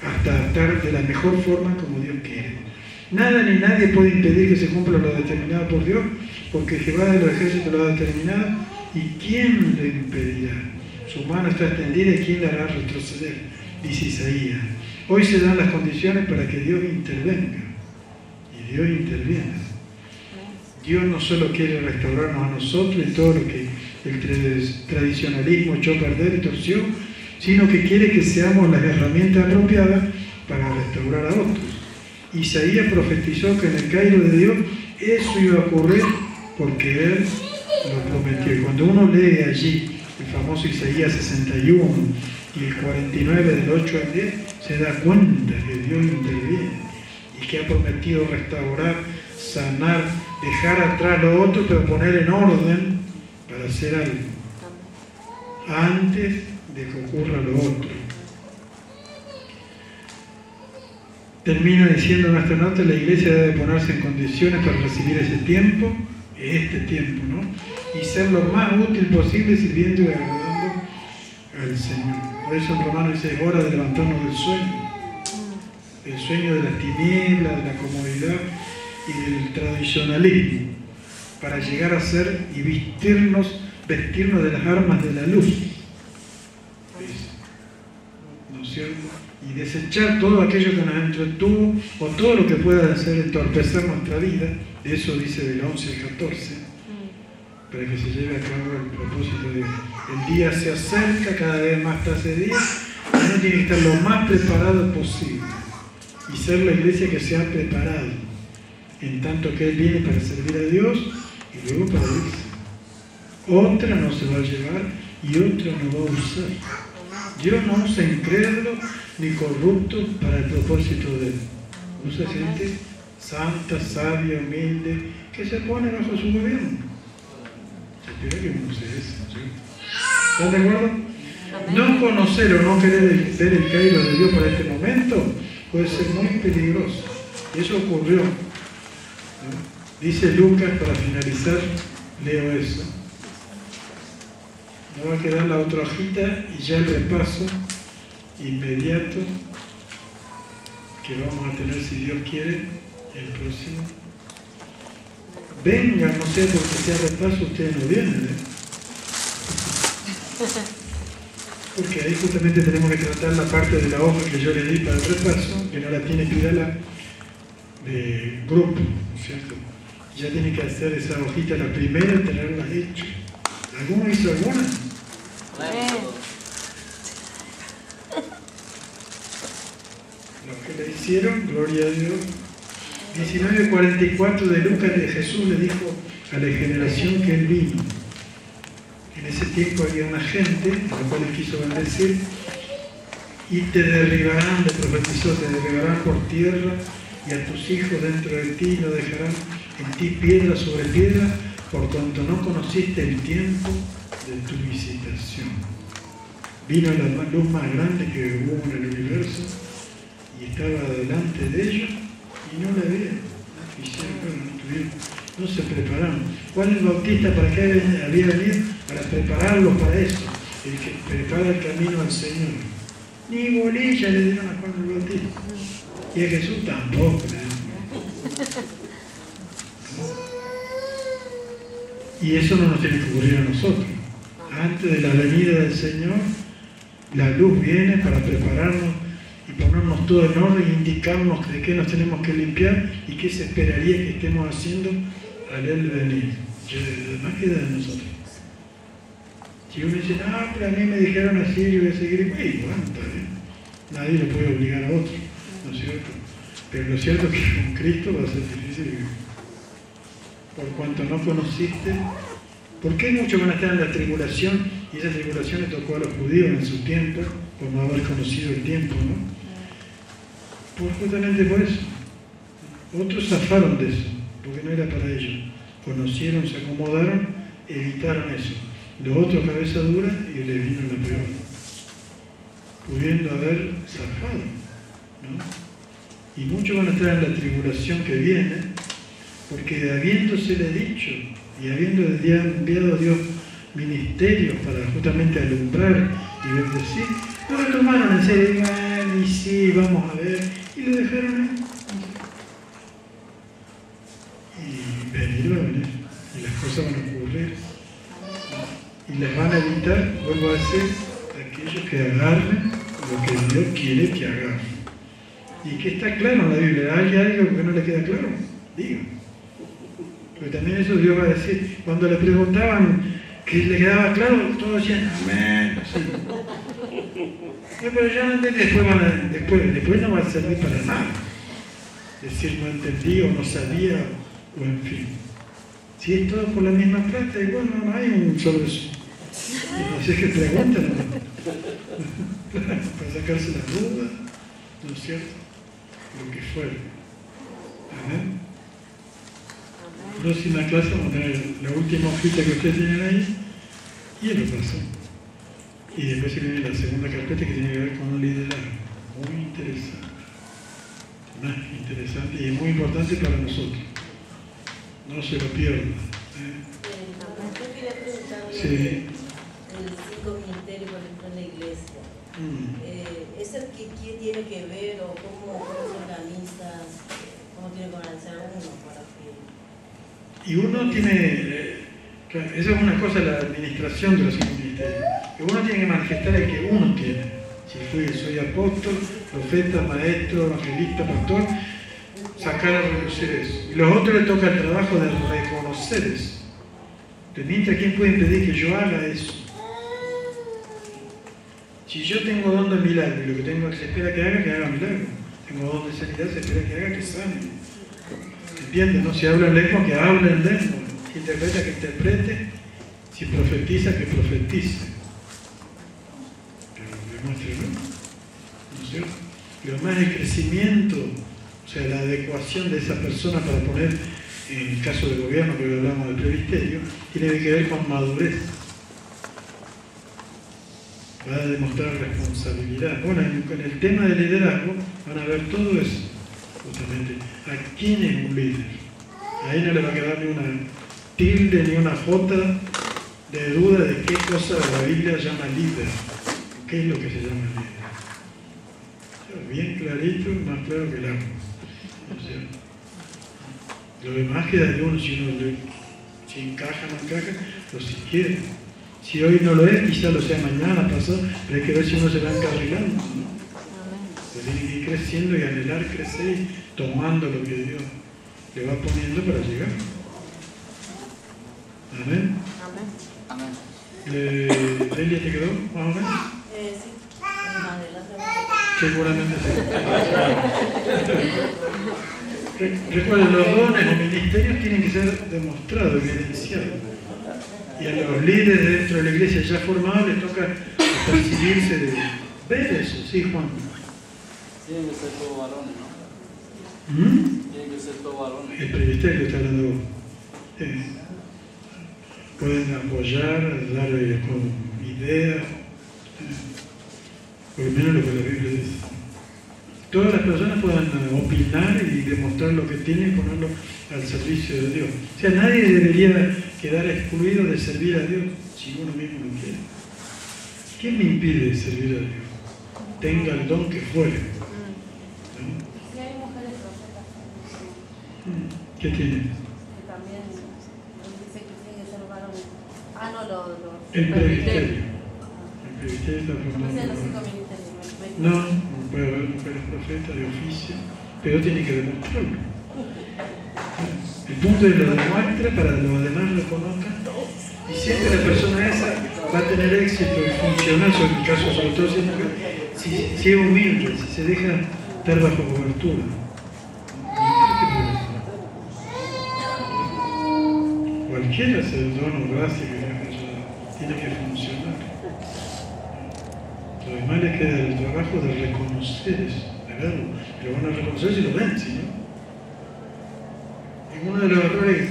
Speaker 1: hasta estar de la mejor forma como Dios quiere. Nada ni nadie puede impedir que se cumpla lo determinado por Dios, porque Jehová de los ejércitos lo ha determinado y ¿quién le impedirá? Su mano está extendida y ¿quién la hará retroceder? Dice Isaías. Hoy se dan las condiciones para que Dios intervenga. Y Dios interviene. Dios no solo quiere restaurarnos a nosotros y todo lo que el tradicionalismo echó a perder y torció, sino que quiere que seamos las herramientas apropiadas para restaurar a otros. Isaías profetizó que en el Cairo de Dios eso iba a ocurrir porque Él lo prometió. Y cuando uno lee allí el famoso Isaías 61 y el 49 del 8 al 10, se da cuenta que Dios interviene y que ha prometido restaurar, sanar, dejar atrás lo otro, pero poner en orden para hacer algo antes de que ocurra lo otro. Termina diciendo nuestra nota: la Iglesia debe ponerse en condiciones para recibir ese tiempo, este tiempo, ¿no? Y ser lo más útil posible sirviendo y agradando al Señor. Por eso en Romanos dice: es hora de levantarnos del sueño de las tinieblas, de la comodidad y del tradicionalismo, para llegar a ser y vestirnos de las armas de la luz. ¿No es cierto? Y desechar todo aquello que nos entretuvo o todo lo que pueda hacer entorpecer nuestra vida. Eso dice del 11 al 14, para que se lleve a cabo el propósito de Dios. El día se acerca, cada vez más está ese día, y uno tiene que estar lo más preparado posible y ser la iglesia que se ha preparado, en tanto que Él viene para servir a Dios y luego para irse. Otra no se va a llevar y otra no va a usar. Dios no usa incrédulo ni corrupto para el propósito de Él. Usa gente santa, sabia, humilde, que se pone bajo su gobierno. Se espera que no use eso, ¿sí? ¿Están de acuerdo? No conocer o no querer ver el Cairo de Dios para este momento puede ser muy peligroso. Y eso ocurrió, ¿no? Dice Lucas, para finalizar, leo eso. Me va a quedar la otra hojita y ya el repaso inmediato que vamos a tener, si Dios quiere, el próximo. Vengan, no sé, porque sea repaso, ustedes no vienen, ¿eh? Porque ahí justamente tenemos que tratar la parte de la hoja que yo le di para el repaso, que no la tiene que ir a la de grupo, ¿no es cierto? Ya tiene que hacer esa hojita la primera y tenerla hecha. ¿Alguno hizo alguna? Los que le hicieron, gloria a Dios. 19:44 de Lucas, de Jesús le dijo a la generación que Él vino. En ese tiempo había una gente a la cual Él quiso bendecir, y te derribarán, le profetizó, te derribarán por tierra y a tus hijos dentro de ti, no dejarán en ti piedra sobre piedra, por cuanto no conociste el tiempo de tu visitación. Vino la luz más grande que hubo en el universo y estaba delante de ellos y no la vieron. No se prepararon. Juan el Bautista, ¿para qué había venido? Para prepararlos para eso, el que prepara el camino al Señor. Ni bolilla le dieron a Juan el Bautista. Y a Jesús tampoco le dieron. Y eso no nos tiene que ocurrir a nosotros. Antes de la venida del Señor, la luz viene para prepararnos y ponernos todo en orden e indicarnos de qué nos tenemos que limpiar y qué se esperaría que estemos haciendo al Él venir. Además queda de nosotros. Si uno dice, no, pero a mí me dijeron así, yo voy a seguir igual, bueno, está bien. Nadie le puede obligar a otro, ¿no es cierto? Pero lo cierto es que con Cristo va a ser difícil vivir. Por cuanto no conociste, ¿por qué muchos van a estar en la tribulación? Y esa tribulación le tocó a los judíos en su tiempo, por no haber conocido el tiempo, ¿no? Justamente por eso. Otros zafaron de eso, porque no era para ellos. Conocieron, se acomodaron, evitaron eso. Los otros, cabeza dura, y le vino la peor. Pudiendo haber zafado, ¿no? Y muchos van a estar en la tribulación que viene, porque habiéndosele dicho y habiendo enviado a Dios ministerios para justamente alumbrar y bendecir, no lo tomaron en serio, y sí, vamos a ver, y lo dejaron ahí. Y venir, y las cosas van a ocurrir, y les van a evitar, vuelvo a decir, que agarren lo que Dios quiere que agarren. Y que está claro en la Biblia. ¿Hay algo que no le queda claro? Diga. Porque también eso Dios va a decir. Cuando le preguntaban que le quedaba claro, todos decían, amén. Sí. Pero ya no entendí, después no va a servir para nada. Decir no entendí o no sabía, o en fin. Si es todo por la misma plata, y bueno, no hay un solo eso. Así es que preguntan para sacarse las dudas, ¿no es cierto? Lo que fuera. Amén. Próxima clase vamos a tener la última hojita que ustedes tienen ahí y el paso. Y después se viene la segunda carpeta que tiene que ver con un liderazgo. Muy interesante. Más interesante y muy importante para nosotros. No se lo pierdan.
Speaker 2: Yo quería preguntarle
Speaker 1: Sí.
Speaker 2: el 5 ministerio, por ejemplo, en la iglesia. ¿Es el que tiene que ver o cómo se organiza, cómo tiene que organizar uno para que...
Speaker 1: Y uno tiene, claro, esa es una cosa, la administración de los 5 ministerios. Que uno tiene que manifestar el que uno tiene. Si soy apóstol, profeta, maestro, evangelista, pastor, sacar a relucir eso. Y a los otros les toca el trabajo de reconocer eso. Entonces, mientras, ¿quién puede impedir que yo haga eso? Si yo tengo don de milagro y lo que tengo que se espera que haga milagro. Tengo don de sanidad, se espera que haga que sane. ¿Entiendes? No, si habla en lengua, que hable en lengua. Si interpreta, que interprete. Si profetiza, que profetice. Pero demuéstrelo. ¿No es cierto? Y lo más, el crecimiento, o sea, la adecuación de esa persona para poner, en el caso del gobierno, que hablamos del presbiterio, tiene que ver con madurez. Va a demostrar responsabilidad. Bueno, en el tema del liderazgo van a ver todo eso, justamente. ¿A quién es un líder? Ahí no le va a quedar ni una tilde ni una jota de duda de qué cosa la Biblia llama líder. ¿Qué es lo que se llama líder? O sea, bien clarito, más claro que el agua. O sea, lo demás queda de uno, si encaja, no encaja, o si quiere. Si hoy no lo es, quizá lo sea mañana, pasado, pero hay que ver si uno se va encarrilando, ¿no? Se tiene que ir creciendo y anhelar crecer y tomando lo que Dios le va poniendo para llegar. Amén.
Speaker 3: Amén.
Speaker 1: ¿Delia te quedó más o menos?
Speaker 2: Sí, más adelante.
Speaker 1: Seguramente sí. Recuerden, los dones o ministerios tienen que ser demostrados, evidenciados. Y a los líderes dentro de la iglesia ya formados les toca percibirse de ver eso, ¿sí, Juan?
Speaker 3: Tienen que ser todos varones, ¿no? Tienen que ser todos varones.
Speaker 1: El presbiterio está hablando vos. Pueden apoyar, dar con ideas, por lo menos lo que la Biblia dice. Todas las personas puedan opinar y demostrar lo que tienen y ponerlo al servicio de Dios. O sea, nadie debería quedar excluido de servir a Dios si uno mismo lo quiere. ¿Quién me impide servir a Dios? Tenga el don que fuere. ¿No?
Speaker 4: Si hay mujeres profetas,
Speaker 1: ¿Qué tiene?
Speaker 4: que también dice que tienen que ser varones. Ah, no,
Speaker 1: El presbiterio. El presbiterio está
Speaker 4: No sé,
Speaker 1: formado.
Speaker 4: los 5 ministerios.
Speaker 1: No puede haber mujeres profetas de oficio, pero tiene que demostrarlo. El punto es lo demuestra para que los demás lo conozcan. Y siempre la persona esa va a tener éxito y funcionar, en el caso sobre todo si es humilde, si se deja estar bajo cobertura. Cualquiera sea el don o gracia que le tiene que funcionar. Lo demás les queda el trabajo de reconocer eso, de verlo. Pero van a reconocer si lo ven, si no. Uno de los errores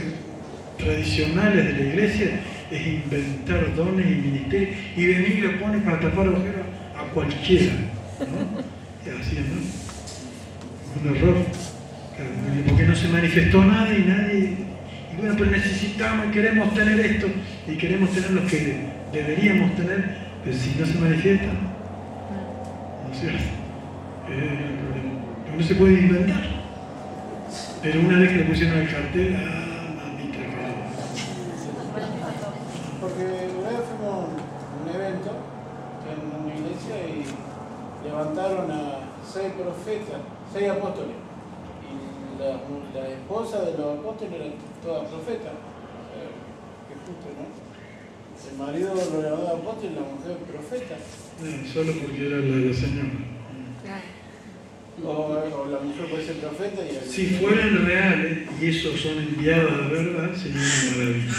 Speaker 1: tradicionales de la iglesia es inventar dones y ministerios y venir y lo pone para tapar agujeros a cualquiera, ¿no? Y así, ¿no? Un error. Porque no se manifestó nada y nadie. Y bueno, pero necesitamos y queremos tener esto y queremos tener lo que deberíamos tener, pero si no se manifiesta, ¿no es cierto? Es el problema. Pero no se puede inventar. Pero una vez que le pusieron el cartel, mamita,
Speaker 5: Porque una vez fuimos a un evento en una iglesia profetas, 6 apóstoles. Y la esposa de los apóstoles eran todas profetas. Qué justo, ¿no? El marido lo llamaba apóstol y la mujer profeta.
Speaker 1: Solo porque era la señora.
Speaker 5: O la mujer puede ser profeta y el...
Speaker 1: Si fueran reales y esos son enviados de verdad, sería una maravilla.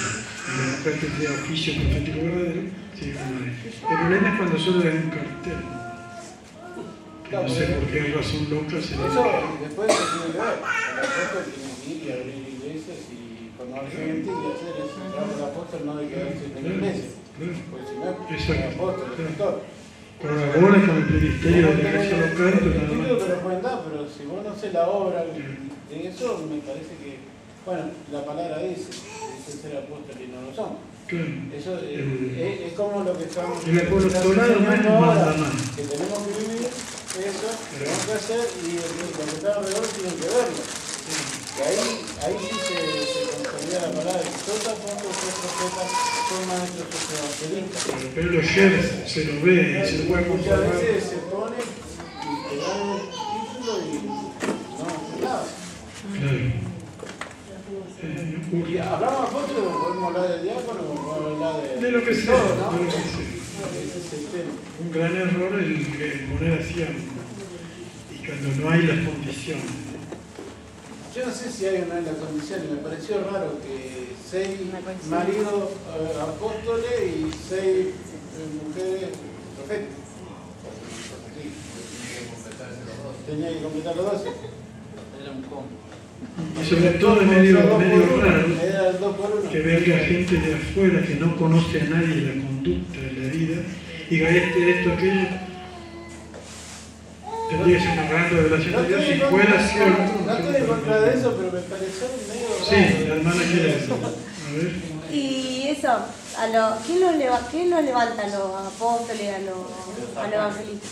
Speaker 1: Y la mujer tendría oficio profético verdadero, sería una maravilla. El problema es cuando solo es un cartel. Que no sé por qué razón loca se le...
Speaker 5: Eso después se tiene que ver. El apóstol tiene que ir y abrir iglesias y cuando hay gente y hacer ese trabajo del apóstol no de quedarse en la iglesia. Porque si no es el apóstol, el pastor.
Speaker 1: Colabora con el ministerio de la iglesia local, pero nada más.
Speaker 5: Te lo pueden dar, pero si vos no haces la obra de eso, me parece que, bueno, la palabra dice ser apóstol y no lo son.
Speaker 1: Claro.
Speaker 5: Eso es como lo que estamos
Speaker 1: el apostolado no es nada más.
Speaker 5: Que tenemos que vivir eso, tenemos que hacer y lo que está alrededor tienen que verlo. Y ahí sí se consolida la palabra. Todos los apóstoles son maestros evangelistas.
Speaker 1: Pero lo ejerce, se lo ve, se lo puede
Speaker 5: Muchas
Speaker 1: comprobar.
Speaker 5: veces se pone y te dan el título y no hace nada.
Speaker 1: Claro.
Speaker 5: Y hablamos de apóstoles, podemos hablar del diácono, podemos hablar
Speaker 1: De lo que sea,
Speaker 5: todo, ¿no?
Speaker 1: de lo que sea.
Speaker 5: Ese es el tema.
Speaker 1: Un gran error el poner así y cuando no hay las condiciones.
Speaker 5: Yo no sé si hay una en la condición, y me pareció raro que 6 maridos apóstoles y 6 mujeres profetas. Tenía que completar los 12.
Speaker 3: Era un combo.
Speaker 1: Y sobre todo es medio raro
Speaker 5: Era el 2 por 1.
Speaker 1: que venga gente de afuera que no conoce a nadie la conducta de la vida y diga esto, aquello. Tendría que ser una gran revelación de Dios si fuera cierto.
Speaker 5: No estoy en contra de eso, pero me pareció medio raro.
Speaker 1: Sí, la hermana quiere decir. A ver.
Speaker 4: Y eso, ¿quién los levanta a los apóstoles, a los evangelistas?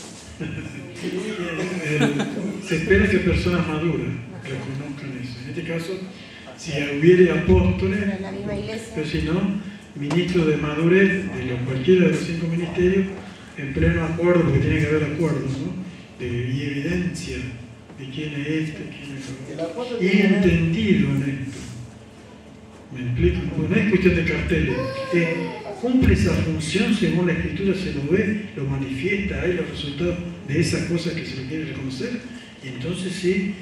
Speaker 1: Se espera que personas maduras reconozcan eso. En este caso, si hubiere apóstoles,
Speaker 4: En la misma iglesia.
Speaker 1: pero si no, ministros de madurez de cualquiera de los 5 ministerios, en pleno acuerdo, porque tiene que haber acuerdos, ¿no? Y evidencia de quién es quién es el otro. Y entendido en esto. ¿Me explico? No es cuestión de carteles. Cumple esa función según la Escritura, se lo ve, lo manifiesta, hay los resultados de esas cosas que se le quiere reconocer. Y entonces sí,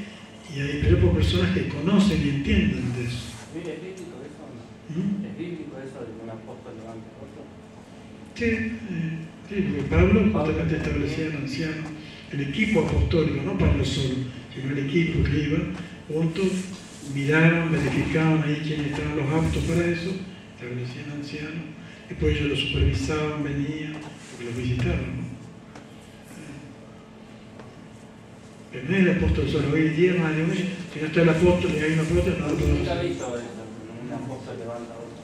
Speaker 1: y hay por personas que conocen y entienden de eso.
Speaker 3: ¿Es bíblico eso o no? ¿Es bíblico eso de que un apóstol levante a otro?
Speaker 1: Sí, porque Pablo justamente establecía al anciano, el equipo apostólico, no Pablo solo, sino el equipo que iba juntos, miraban, verificaban ahí quiénes estaban los aptos para eso, establecían ancianos, después ellos los supervisaban, venían, porque los visitaban, ¿no? Pero no es el apóstol solo, hoy día más de hoy, si no está el apóstol y hay un apóstol, no lo podemos
Speaker 3: Nunca he
Speaker 1: hacer.
Speaker 3: visto eso, un apóstol levanta a otro.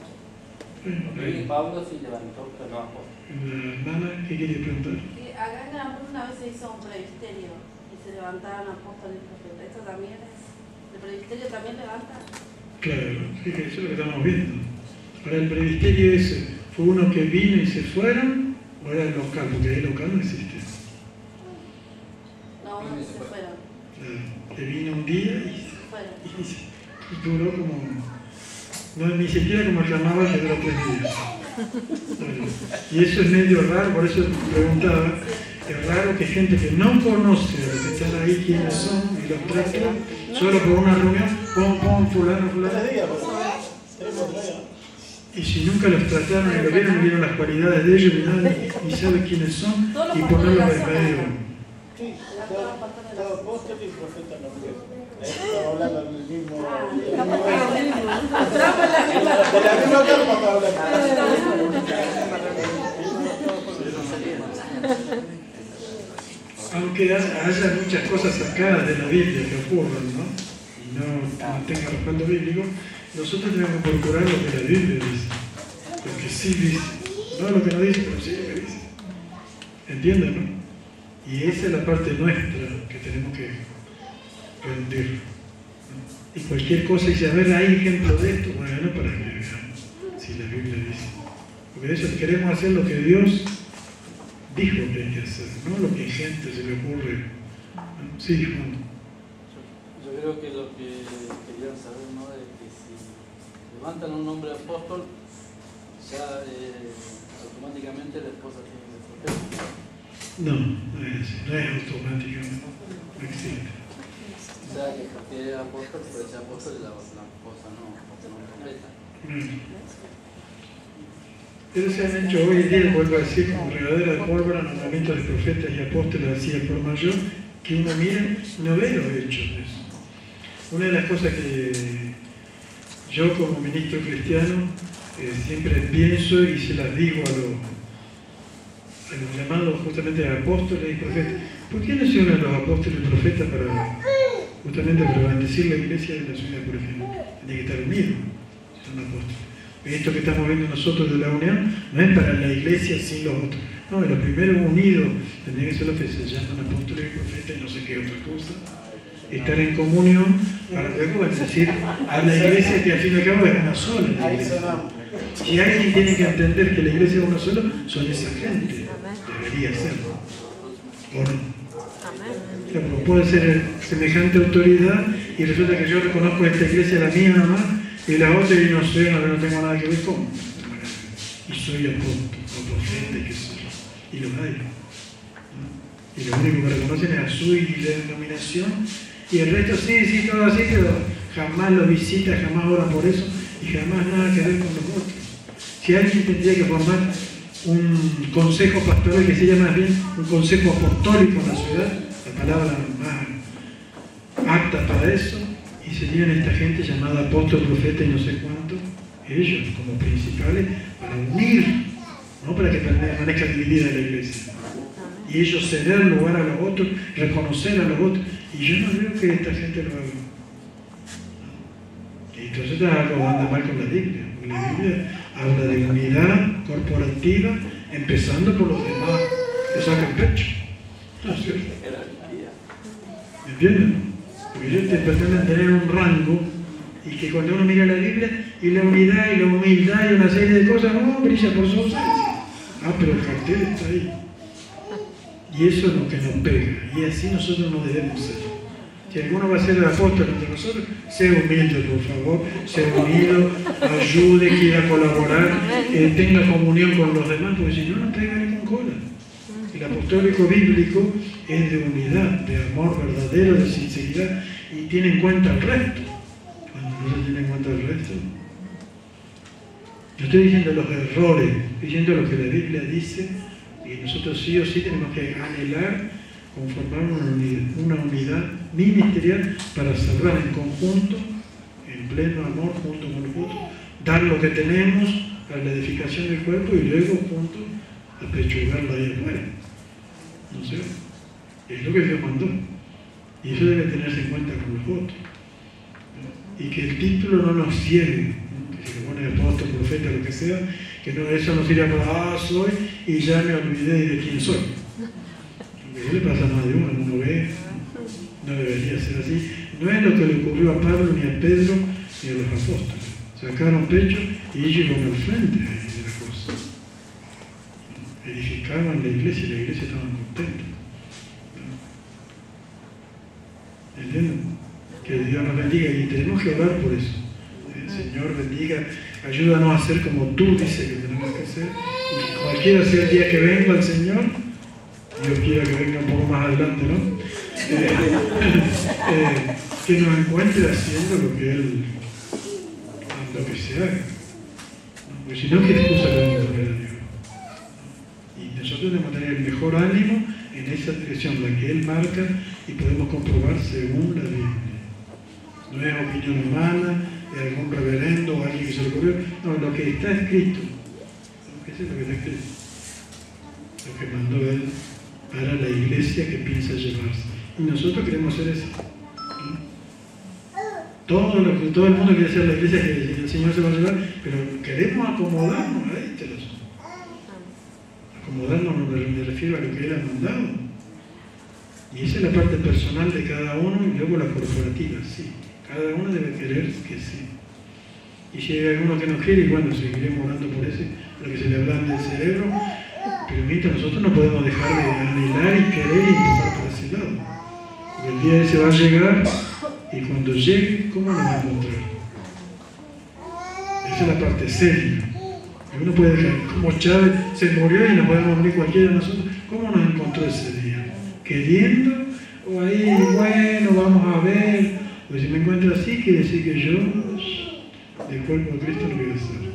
Speaker 1: Bueno,
Speaker 3: Pablo sí levantó, pero no apóstol.
Speaker 1: la hermana, ¿qué quería preguntar?
Speaker 4: Acá en Campos una vez se hizo un presbiterio y se levantaron apóstoles y profetas. ¿Esto también es? ¿El presbiterio también levanta?
Speaker 1: Claro, sí, que eso es lo que estamos viendo. Ahora, el presbiterio ese, ¿fue uno que vino y se fueron? ¿O era el local? Porque el local no existe.
Speaker 4: No, uno que se fueron.
Speaker 1: Claro, que vino un día y
Speaker 4: Fueron.
Speaker 1: duró como, no, ni siquiera como el carnaval que duró 3 días. Bueno, y eso es medio raro, por eso preguntaba, es raro que gente que no conoce a los que están ahí quiénes son y los trata solo por una reunión, fulano.
Speaker 5: 3 días, por favor. 3 por 3.
Speaker 1: Y si nunca los trataron y lo vieron las cualidades de ellos, ni sabe quiénes son, y ponerlos en medio.
Speaker 5: Sí, todo apóstol y profeta en la mujer. Estamos hablando del mismo. De la misma carpa está hablando.
Speaker 1: Aunque haya muchas cosas sacadas de la Biblia que ocurran, ¿no? Y no tengan respaldo bíblico, nosotros tenemos que procurar lo que la Biblia dice. Lo que sí dice. No lo que no dice, pero sí lo que dice. ¿Entienden, no? Y esa es la parte nuestra que tenemos que rendir, ¿no? Y cualquier cosa dice, a ver, hay ejemplo de esto, bueno, para que veamos si la Biblia dice. Porque de eso queremos hacer lo que Dios dijo que hay que hacer, no lo que a gente se le ocurre Sí, Juan.
Speaker 3: Yo creo que lo que querían saber, ¿no?, es que si levantan un nombre apóstol, ya automáticamente la esposa tiene que ser profeta.
Speaker 1: No, no es automático, no existe.
Speaker 3: O sea, que porque es apóstol, pero ese apóstol la esposa no profeta.
Speaker 1: Pero se han hecho hoy en día, vuelvo a decir, como regadera de pólvora, nombramientos de profetas y apóstoles así al por mayor, que uno mira y no ve los hechos de eso. Una de las cosas que yo como ministro cristiano siempre pienso y se las digo a los llamados justamente apóstoles y profetas: ¿por qué no se unen los apóstoles y profetas justamente para bendecir la iglesia de la ciudad, por ejemplo? Tiene que estar unidos, si son apóstoles. Esto que estamos viendo nosotros de la unión no es para la iglesia sin los otros. No, los primeros unidos tendrían que ser los que se llaman apóstoles y profetas y no sé qué otra cosa. Estar en comunión para luego decir a la iglesia que al fin y al cabo es una sola. La iglesia. Si alguien tiene que entender que la iglesia es una sola, son esa gente. Debería serlo. ¿O no? Claro, puede ser semejante autoridad y resulta que yo reconozco esta iglesia, la mía nomás, y la otra y no sé, no tengo nada que ver con. Y soy apóstol o profeta, que soy. Y los hay. ¿No? Y lo único que reconocen es a su denominación. Y el resto sí, todo así, pero jamás lo visita, jamás ora por eso y jamás nada que ver con los otros. Si alguien tendría que formar un consejo pastoral que se llama más bien un consejo apostólico en la ciudad, la palabra más apta para eso, y serían esta gente llamada apóstol, profeta y no sé cuánto, ellos como principales, para unir, no para que permanezca dividida la iglesia. Y ellos ceder lugar a los otros, reconocer a los otros. Y yo no veo que esta gente lo haga. Y entonces algo anda mal con la Biblia. Porque la Biblia habla de unidad corporativa, empezando por los demás que sacan pecho. ¿No es cierto? ¿Me entienden? Porque ellos te pretenden tener un rango y que cuando uno mira la Biblia y la unidad y la humildad y una serie de cosas, no, brilla por su ausencia. Ah, pero el cartel está ahí. Y eso es lo que nos pega. Y así nosotros no debemos ser. Si alguno va a ser el apóstol entre nosotros, sea humilde, por favor, sea unido, ayude, quiera colaborar, tenga comunión con los demás, porque si no, nos pegan con cola. El apostólico bíblico es de unidad, de amor verdadero, de sinceridad, y tiene en cuenta el resto. Cuando no se tiene en cuenta el resto, yo estoy diciendo los errores, estoy diciendo lo que la Biblia dice. Y nosotros sí o sí tenemos que anhelar conformar una unidad ministerial para cerrar en conjunto, en pleno amor, junto con los otros, dar lo que tenemos para la edificación del cuerpo y luego juntos apechugarlo ahí afuera. ¿No sé? Es lo que Dios mandó. Y eso debe tenerse en cuenta con los otros. Y que el título no nos ciegue, ¿no? Que si le pone apóstol, profeta, lo que sea, que no, eso no sirva para, soy y ya me olvidé de quién soy. Porque eso le pasa a más de uno ve, no debería ser así. No es lo que le ocurrió a Pablo, ni a Pedro, ni a los apóstoles. Sacaron pecho y ellos iban al frente de la cosa. Edificaban la iglesia y la iglesia estaban contentos. ¿Entienden? Que Dios nos bendiga y tenemos que orar por eso. El Señor bendiga, ayúdanos a ser como tú dices que tenemos que ser. Y cualquiera sea el día que venga el Señor, Dios quiera que venga un poco más adelante, ¿no? Que nos encuentre haciendo lo que Él manda que se haga. Porque si no, ¿qué excusa le vamos a poner a Dios? Y nosotros debemos tener el mejor ánimo en esa dirección, la que Él marca, y podemos comprobar según la Biblia. No es opinión humana, de algún reverendo o alguien que se le ocurrió. No, lo que está escrito. Eso es lo que está escrito. Lo que mandó Él para la iglesia que piensa llevarse. Y nosotros queremos ser eso. Todo el mundo quiere ser la iglesia que el Señor se va a llevar, pero queremos acomodarnos a este. Acomodarnos me refiero a lo que Él ha mandado. Y esa es la parte personal de cada uno y luego la corporativa, sí. Cada uno debe querer que sí. Y si hay alguno que no quiere, bueno, seguiremos orando por ese, lo que se le ablande el cerebro, pero mientras nosotros no podemos dejar de anhelar y querer y empujar por ese lado. Porque el día ese va a llegar y cuando llegue, ¿cómo nos va a encontrar? Esa es la parte seria. Y uno puede dejar, como Chávez se murió y nos podemos morir cualquiera de nosotros, ¿cómo nos encontró ese día? ¿Queriendo? ¿O ahí, bueno, vamos a ver? Pues si me encuentro así, quiere decir que yo, del cuerpo de Cristo, lo voy a hacer.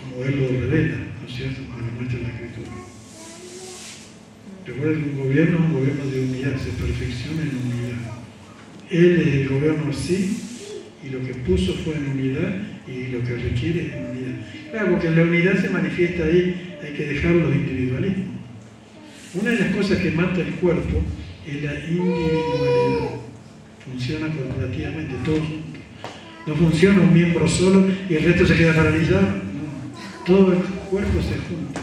Speaker 1: Como Él lo revela, ¿no es cierto? Como lo muestra la Escritura. Recuerda que un gobierno es un gobierno de unidad, se perfecciona en unidad. Él es el gobierno así, y lo que puso fue en unidad, y lo que requiere es en unidad. Claro, porque la unidad se manifiesta ahí, hay que dejar los individualismos. Una de las cosas que mata el cuerpo es la individualidad. Funciona corporativamente, todos juntos. No funciona un miembro solo y el resto se queda paralizado. No. Todo el cuerpo se junta.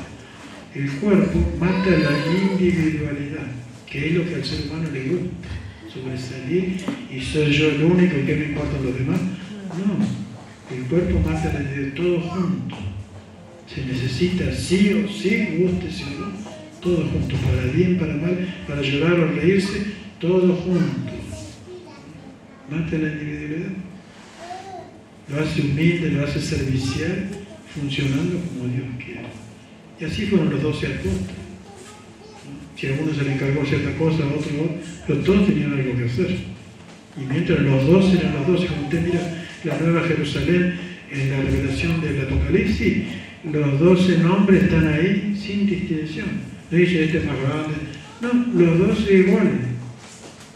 Speaker 1: El cuerpo mata la individualidad, que es lo que al ser humano le gusta. Sobresalir y soy yo el único y qué me importan los demás. No. El cuerpo mata la individualidad, todos juntos. Se necesita sí o sí, guste sí o no. Todos juntos, para bien, para mal, para llorar o reírse, todos juntos. Mata la individualidad. Lo hace humilde, lo hace servicial, funcionando como Dios quiere. Y así fueron los 12 apóstoles. Si a uno se le encargó cierta cosa, a otro no, pero todos tenían algo que hacer. Y mientras los 12 eran los 12, como usted mira la Nueva Jerusalén en la revelación del Apocalipsis, los 12 nombres están ahí sin distinción. No dice este es más grande. No, los 12 iguales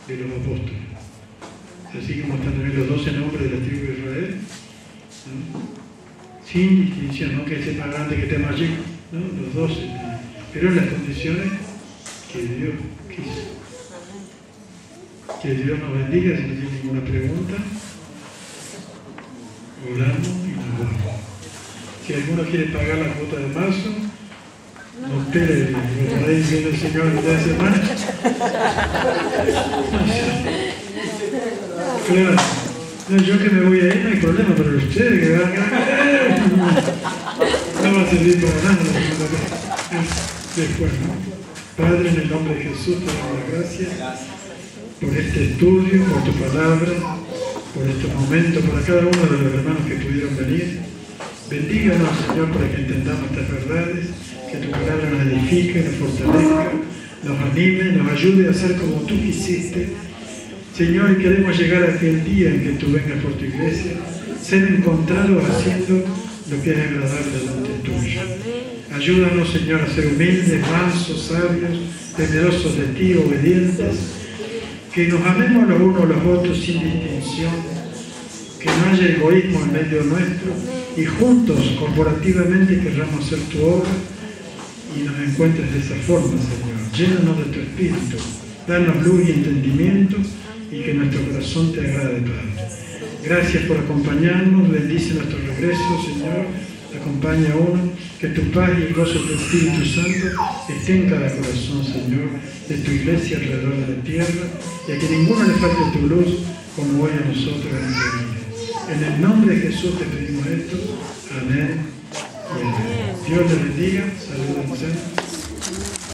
Speaker 1: de los apóstoles. Así como están también los 12 nombres de la tribu de Israel. ¿No? Sin distinción, no que este es más grande, que este es más chico. No, los 12. Pero en las condiciones que Dios quiso. Que Dios nos bendiga. Si no tiene ninguna pregunta, oramos y nos vamos. Si alguno quiere pagar la cuota de marzo, no espere, lo estará diciendo el Señor en la semana. Claro, no, yo que me voy a ir no hay problema, pero ustedes que van a no va a servir para nada después, ¿no? Padre, en el nombre de Jesús te damos las gracias por este estudio, por tu palabra, por estos momentos, para cada uno de los hermanos que pudieron venir. Bendíganos, Señor, para que entendamos estas verdades, que tu palabra nos edifique, nos fortalezca, nos anime, nos ayude a ser como tú quisiste. Señor, y queremos llegar a aquel día en que tú vengas por tu iglesia, ser encontrados haciendo lo que es agradable delante tuyo. Ayúdanos, Señor, a ser humildes, mansos, sabios, temerosos de ti, obedientes, que nos amemos los unos a los otros sin distinción, que no haya egoísmo en medio nuestro y juntos, corporativamente, querramos hacer tu obra y nos encuentres de esa forma, Señor. Llénanos de tu Espíritu, danos luz y entendimiento y que nuestro corazón te agrade, Padre. Gracias por acompañarnos, bendice nuestro regreso, Señor. Acompaña a uno, que tu paz y el gozo del Espíritu Santo esté en cada corazón, Señor, de tu iglesia alrededor de la tierra, y a que ninguno le falte tu luz como hoy a nosotros en nuestra vida. En el nombre de Jesús te pedimos esto. Amén y amén. Dios les bendiga. Saludos.